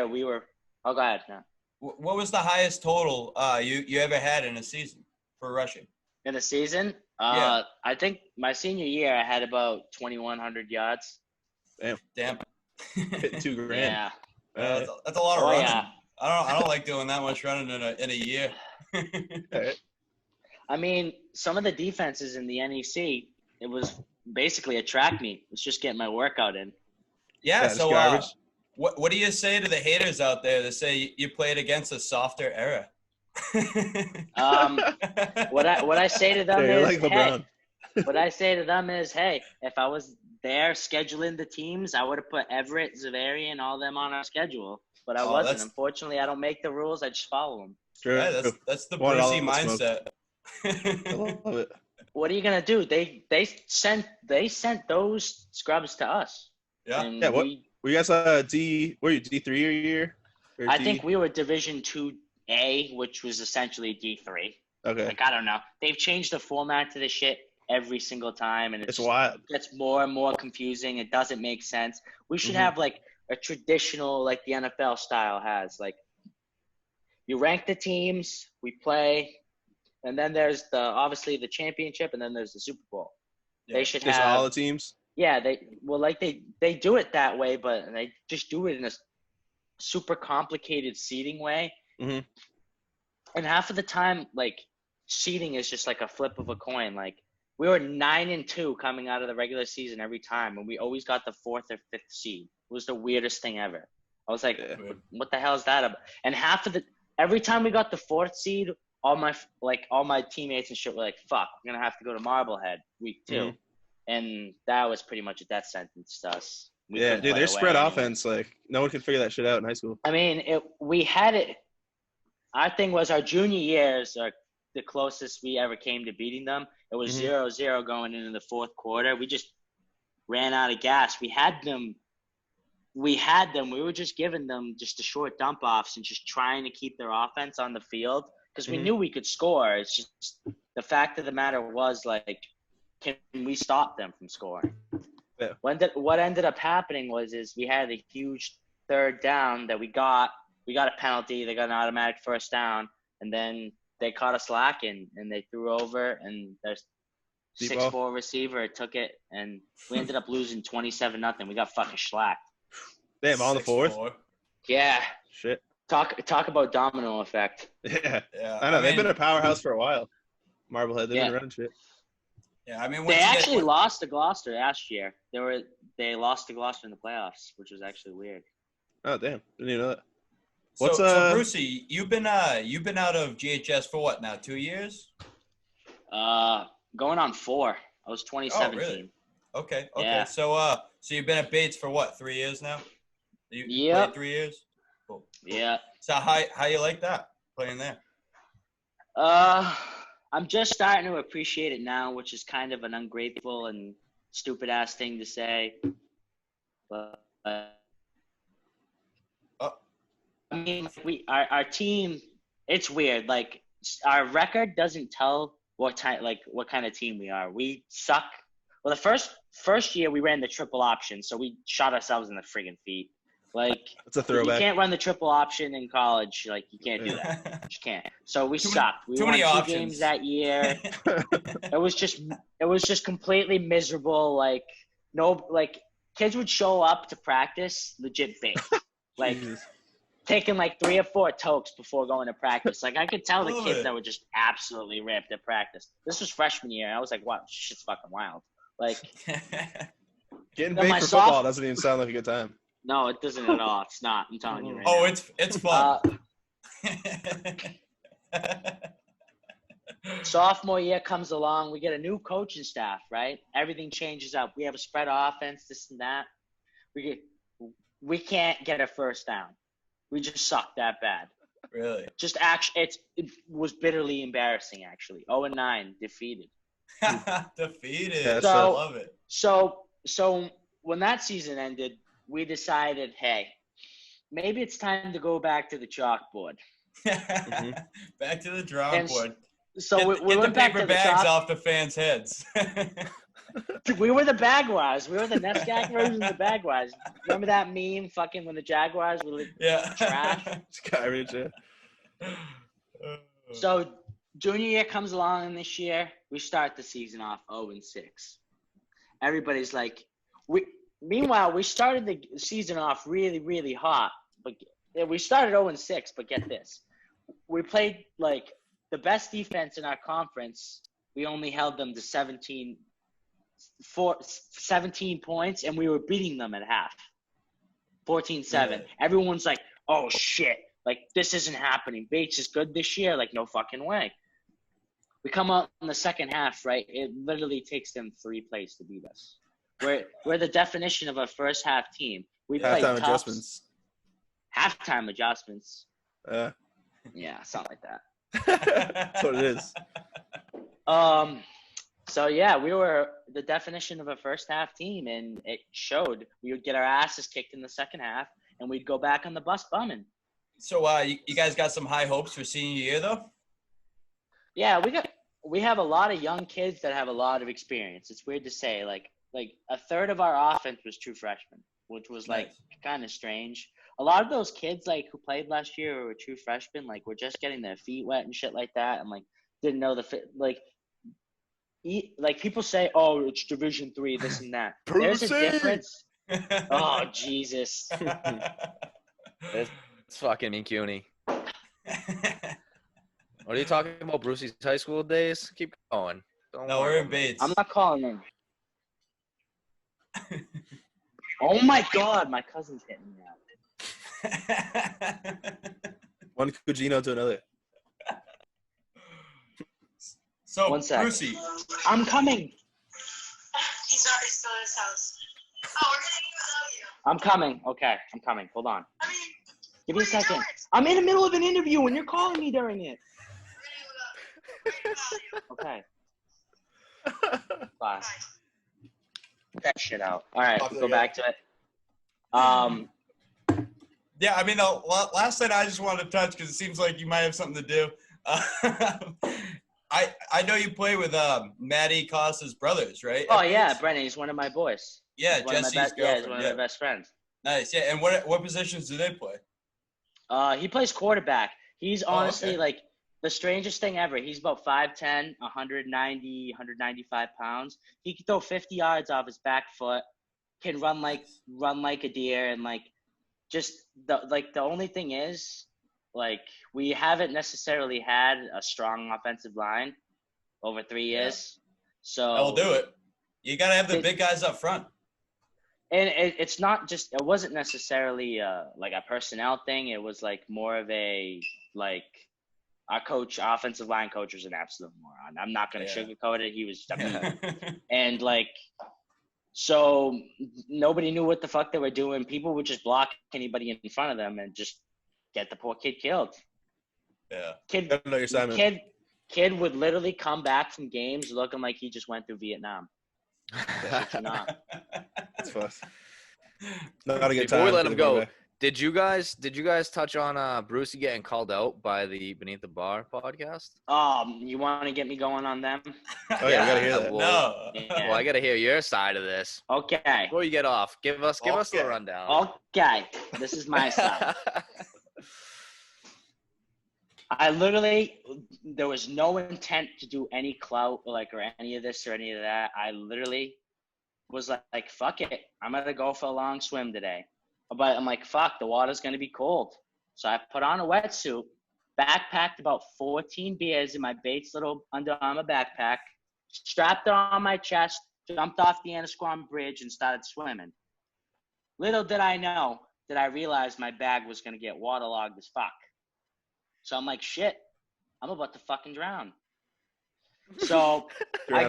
we were. Oh, go ahead. No. what was the highest total you ever had in a season for rushing? In a season, Yeah. I think my senior year I had about 2,100 yards. Damn. Hitting $2 grand. Yeah. All right. That's a lot of Oh running. yeah. I don't like doing that much running in a year. All right. I mean, some of the defenses in the NEC, it was basically a track meet. It's just getting my workout in. Yeah. That's So garbage. what do you say to the haters out there that say you played against a softer era? What I say to them Yeah, you're is, like LeBron. hey, what I say to them is, hey, if I was there scheduling the teams, I would have put Everett, Zavarian, and all them on our schedule. But I Oh, wasn't. that's- Unfortunately, I don't make the rules. I just follow them. True. Yeah, that's the Want it all Brucie the smoke. mindset. I love it. What are you gonna do? They sent those scrubs to us. Yeah. And Yeah, what- Were you guys D? Were you D3 your year? Or I D? think we were Division 2A, which was essentially D3. Okay. Like, I don't know. They've changed the format to this shit every single time, and It's wild. gets more and more confusing. It doesn't make sense. We should Mhm. have like a traditional, like the NFL style has. Like, you rank the teams, we play, and then there's obviously the championship, and then there's the Super Bowl. Yeah. They should Just have. all the teams. Yeah, they do it that way, but they just do it in a super complicated seating way. Mhm. And half of the time, like, seating is just like a flip of a coin. Like, we were 9-2 coming out of the regular season every time, and we always got the 4th or 5th seed. It was the weirdest thing ever. I was like, Yeah. what the hell is that about? And every time we got the 4th seed, all my teammates and shit were like, fuck, we're gonna have to go to Marblehead week 2. Mhm. And that was pretty much a death sentence to us. We Yeah, couldn't dude, play their away spread anyway. offense, like no one can figure that shit out in high school. I mean, we had it. Our thing was our junior years are the closest we ever came to beating them. It was Mhm. 0-0 going into the 4th quarter. We just ran out of gas. We had them. We were just giving them just the short dump offs and just trying to keep their offense on the field because we Mhm. knew we could score. It's just the fact of the matter was, like, can we stop them from scoring? Yeah. What ended up happening was we had a huge 3rd down that we got a penalty. They got an automatic 1st down, and then they caught us lacking, and they threw over, and their Deep 6'4" receiver took it, and we ended up losing 27-0. We got fucking shellacked. Damn, on the 4th. 6'4". Yeah. Shit. Talk about domino effect. Yeah. Yeah. I know. They've mean, been a powerhouse for a while. Marblehead, they've Yeah. been running shit. Yeah, I mean, They once you actually get, lost to Gloucester last year. They lost to Gloucester in the playoffs, which was actually weird. Oh damn, didn't even know that. so, What's, so Brucie, you've been out of GHS for what now? 2 years? Going on 4. I was 2017. Oh, really? Okay. Yeah. So you've been at Bates for what? 3 years now? You Yep. played 3 years. Cool. Yeah. So how you like that playing there? I'm just starting to appreciate it now, which is kind of an ungrateful and stupid ass thing to say. But Oh. I mean, our team, it's weird. Like our record doesn't tell what kind of team we are. We suck. Well, the first year we ran the triple option, so we shot ourselves in the friggin' feet. Like It's a throwback. you can't run the triple option in college. Like you can't do that. You just can't. So we sucked. We too won many 2 options. games that year. It was just completely miserable. Like kids would show up to practice legit baked. Like Jesus. taking like 3 or 4 tokes before going to practice. Like I could tell the Love kids it. that were just absolutely ripped at practice. This was freshman year. I was like, wow, shit's fucking wild. Like Getting Then paid my for football soft- doesn't even sound like a good time. no, it doesn't at all. It's not. I'm telling you right Oh, now. it's fun. Sophomore year comes along. We get a new coaching staff, right? Everything changes up. We have a spread offense, this and that. We can't get a first down. We just suck that bad. Really? Just it was bitterly embarrassing, actually. 0-9, defeated. Defeated. Yeah, I so- love it. So when that season ended, we decided, hey, maybe it's time to go back to the chalkboard. Back to the drawing And board. So Get, we get the went back paper to the bags chalk. off the fans' heads. We were the Bagwars. We were the NESCAC version of the Bagwars. Remember that meme? Fucking when the Jaguars were like, Yeah. Trash. Skyreach, yeah. So junior year comes along, and this year we start the season off 0-6. Everybody's like, Meanwhile, we started the season off really, really hot, but we started 0-6. But get this, we played like the best defense in our conference. We only held them to 17 points, and we were beating them at half, 14-7. Really? Everyone's like, "Oh shit! Like this isn't happening. Bates is good this year. Like no fucking way." We come out in the second half, right? It literally takes them 3 plays to beat us. We're the definition of a first half team. We play Halftime tough. adjustments. Halftime adjustments. Yeah. Yeah, something like that. That's what it is. So yeah, we were the definition of a first half team, and it showed. We would get our asses kicked in the second half, and we'd go back on the bus bumming. So you guys got some high hopes for senior year, though? Yeah, we have a lot of young kids that have a lot of experience. It's weird to say, like a third of our offense was true freshmen, which was like Nice. kind of strange. A lot of those kids like who played last year or were true freshmen, like were just getting their feet wet and shit like that, and like didn't know the fit. Like people say, oh, it's Division III, this and that. There's a Brucie! difference. Oh Jesus! It's fucking me, CUNY. What are you talking about, Brucie's high school days? Keep going. Don't No, worry we're in about it. Bates. I'm not calling them. Oh my God, my cousin's hitting me out. One Cugino to another. So, One sec. Brucie, I'm coming. He's already still in his house. Oh, we're gonna eat without you. I'm coming. Okay, I'm coming. Hold on. I mean, Give me a what are you second. doing? I'm in the middle of an interview and you're calling me during it. We're gonna eat without you. Okay. Bye. Bye. Get that shit out. All right, Off go the back to it. yeah, I mean, the last thing I just wanted to touch because it seems like you might have something to do. I know you play with Maddie Costa's brothers, right? Oh yeah, Brennan. He's one of my boys. Yeah, He's one of my Jesse's best, yeah, he's girlfriend. one of Yeah, my best friends. nice. Yeah, and what positions do they play? He plays quarterback. He's honestly okay. like the strangest thing ever. He's about 5'10", 190, 195 pounds. He can throw 50 yards off his back foot. Can run like a deer, and like just the only thing is like we haven't necessarily had a strong offensive line over 3 years. So I'll do it. You got to have the big guys up front. And it's not just, it wasn't necessarily like a personnel thing. It was like more of a, like our offensive line coach was an absolute moron. I'm not going to sugarcoat it. He was, I mean, and like, so nobody knew what the fuck they were doing. People would just block anybody in front of them and just get the poor kid killed. Yeah. Kid, Gotta know your assignment. Kid would literally come back from games looking like he just went through Vietnam. Shit you not. That's fun. Not a good Before we time let for him the go, quarterback. did you guys touch on Brucie getting called out by the Beneath the Bar podcast? You want to get me going on them? Oh yeah, we gotta hear that. Well, No. well, I gotta hear your side of this. Okay. Before you get off, give us the Okay. rundown. Okay. This is my side. I literally, there was no intent to do any clout or any of this or any of that. I literally was like, fuck it. I'm going to go for a long swim today. But I'm like, fuck, the water's going to be cold. So I put on a wetsuit, backpacked about 14 beers in my Bates little Under Armour backpack, strapped it on my chest, jumped off the Annisquam Bridge and started swimming. Little did I know that I realized my bag was going to get waterlogged as fuck. So I'm like, shit, I'm about to fucking drown. So I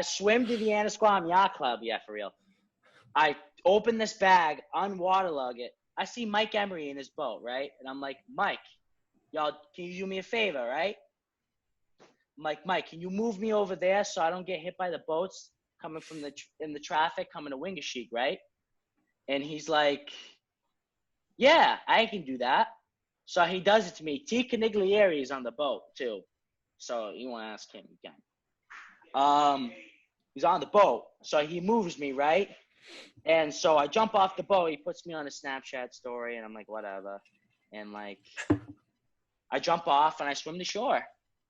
swim to the Annisquam Yacht Club. Yeah, for real. I open this bag, unwaterlog it. I see Mike Emery in his boat, right? And I'm like, Mike, y'all, can you do me a favor, right? I'm like, Mike, can you move me over there so I don't get hit by the boats coming from in the traffic coming to Wingasheek, right? And he's like, yeah, I can do that. So he does it to me. T. Caniglieri is on the boat too. So you want to ask him again. He's on the boat. So he moves me, right? And so I jump off the boat. He puts me on a Snapchat story, and I'm like, whatever. And I jump off and I swim to shore.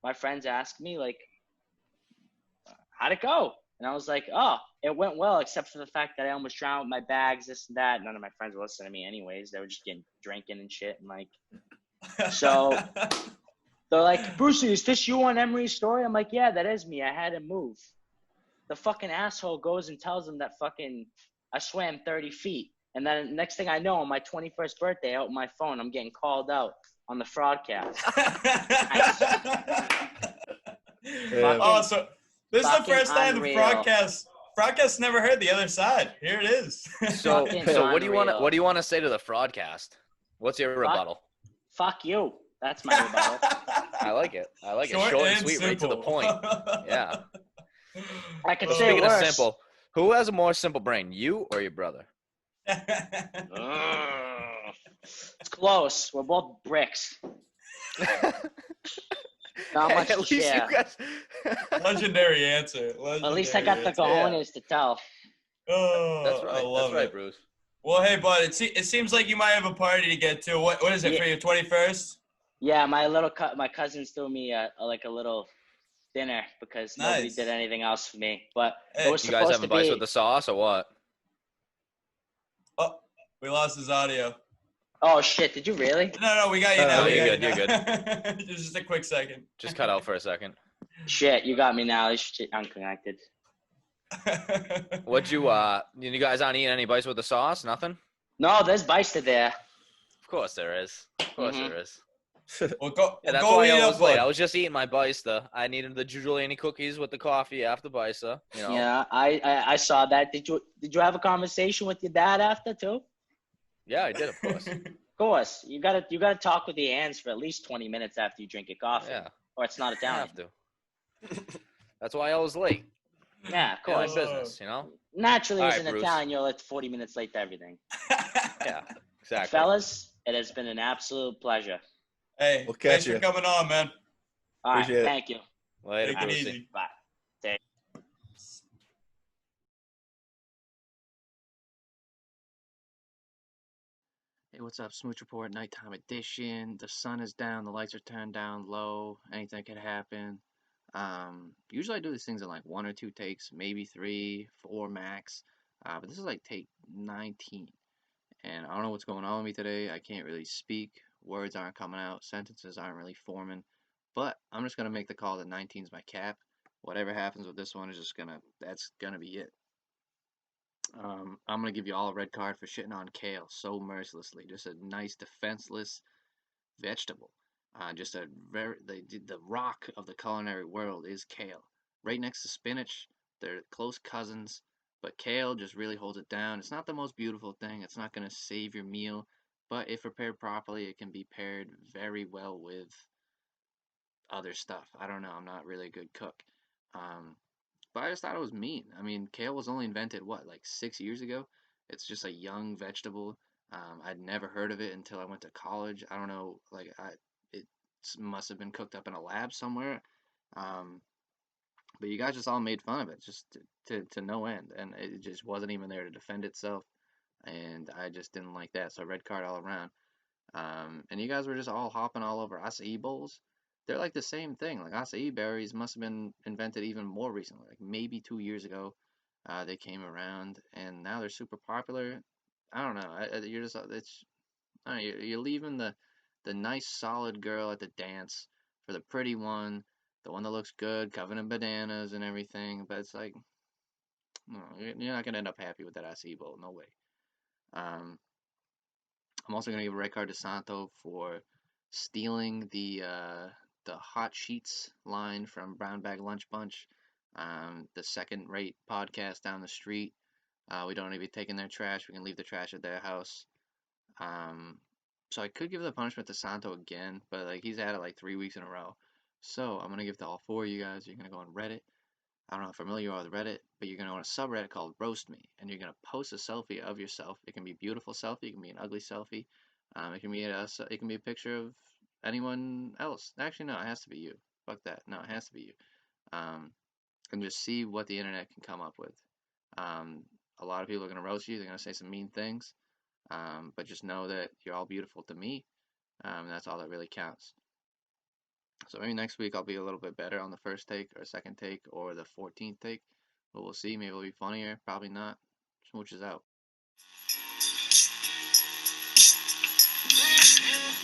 My friends ask me, how'd it go? And I was like, oh, it went well, except for the fact that I almost drowned with my bags, this and that. None of my friends were listening to me anyways. They were just drinking and shit. And so they're like, Brucie, is this you on Emery's story? I'm like, yeah, that is me. I had to move. The fucking asshole goes and tells him that I swam 30 feet. And then next thing I know, on my 21st birthday, out my phone, I'm getting called out on the fraudcast. Oh, so this is the first time unreal. the broadcast never heard the other side. Here it is. So what do you unreal. want to say to the fraudcast? What's your rebuttal? Fuck you. That's my rebuttal. I like it. Short and sweet, right to the point. Yeah. I could Well, say speaking worse. of simple, who has a more simple brain, you or your brother? It's close. We're both bricks. Not much At to least share. you guys. Legendary answer. At least I got the cojones to tell. Oh, That's right. I love That's right, it. Bruce. Well, hey, bud, it seems like you might have a party to get to. What is it for your 21st? Yeah, my cousins threw me a little dinner because nobody Nice. did anything else for me. But Hey, it was You guys supposed having to bites be. with the sauce or what? Oh, we lost his audio. Oh shit! Did you really? No, we got you now. no, We you're got good, you you're now. Just a quick second. Just cut out for a second. Shit, you got me now. This shit unconnected. What'd you guys aren't eating any bites with the sauce? Nothing? No, there's Beister there. Of course there is. Of course Mhm. there is. Well, go. Yeah, that's go why eat I up, was late. bud. I was just eating my Bista. I needed the Giuliani cookies with the coffee after Bista. You know. Yeah, I saw that. Did you have a conversation with your dad after too? Yeah, I did, of course. Of course, you gotta talk with your hands for at least 20 minutes after you drink your coffee, Yeah, or it's not I Italian. have to. That's why I was late. Yeah, of Yeah, like course. business, you know. Naturally, All as right, an Bruce. Italian, you're 40 minutes late to everything. Yeah, exactly. Fellas, it has been an absolute pleasure. Hey, We'll thanks catch for ya. coming on, man. All right, Appreciate it. thank you. Later, Take it Brucey. easy. Bye. Hey, what's up? Smooch Report, nighttime edition. The sun is down, the lights are turned down low. Anything could happen. Usually I do these things in like 1 or 2 takes, maybe 3, 4 max. But this is like take 19. And I don't know what's going on with me today. I can't really speak. Words aren't coming out. Sentences aren't really forming. But I'm just gonna make the call that 19 is my cap. Whatever happens with this one is that's gonna be it. I'm gonna give you all a red card for shitting on kale so mercilessly. Just a nice defenseless vegetable. Just a the rock of the culinary world is kale. Right next to spinach, they're close cousins, but kale just really holds it down. It's not the most beautiful thing. It's not gonna save your meal, but if prepared properly, it can be paired very well with other stuff. I don't know. I'm not really a good cook. But I just thought it was mean. I mean, kale was only invented what, like 6 years ago? It's just a young vegetable. I'd never heard of it until I went to college. I don't know, like it must have been cooked up in a lab somewhere. Um, but you guys just all made fun of it, just to no end, and it just wasn't even there to defend itself. And I just didn't like that. So red card all around. And you guys were just all hopping all over acai bowls. They're like the same thing. Like acai berries must have been invented even more recently, like maybe 2 years ago. They came around, and now they're super popular. I don't know. You're just it's I don't know, you're leaving the nice solid girl at the dance for the pretty one, the one that looks good, covered in bananas and everything. But it's like, no, you're not gonna end up happy with that acai bowl. No way. Um, I'm also gonna give a red card to Santo for stealing the hot sheets line from Brown Bag Lunch Bunch, the second-rate podcast down the street. We don't need to be taking their trash. We can leave the trash at their house. So I could give the punishment to Santo again, but like he's had it like 3 weeks in a row. So I'm gonna give it to all four of you guys. You're gonna go on Reddit. I don't know how familiar you are with Reddit, but you're gonna go on a subreddit called Roast Me, and you're gonna post a selfie of yourself. It can be a beautiful selfie, it can be an ugly selfie, it can be a picture of anyone else. Actually, no, it has to be you. Fuck that. No, it has to be you. And just see what the internet can come up with. A lot of people are gonna roast you. They're gonna say some mean things, but just know that you're all beautiful to me. That's all that really counts. So maybe next week I'll be a little bit better on the first take or second take or the 14th take. But we'll see. Maybe it'll be funnier. Probably not. Smooch is out.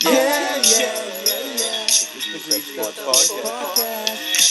Yeah. It's the Grease Sports Podcast.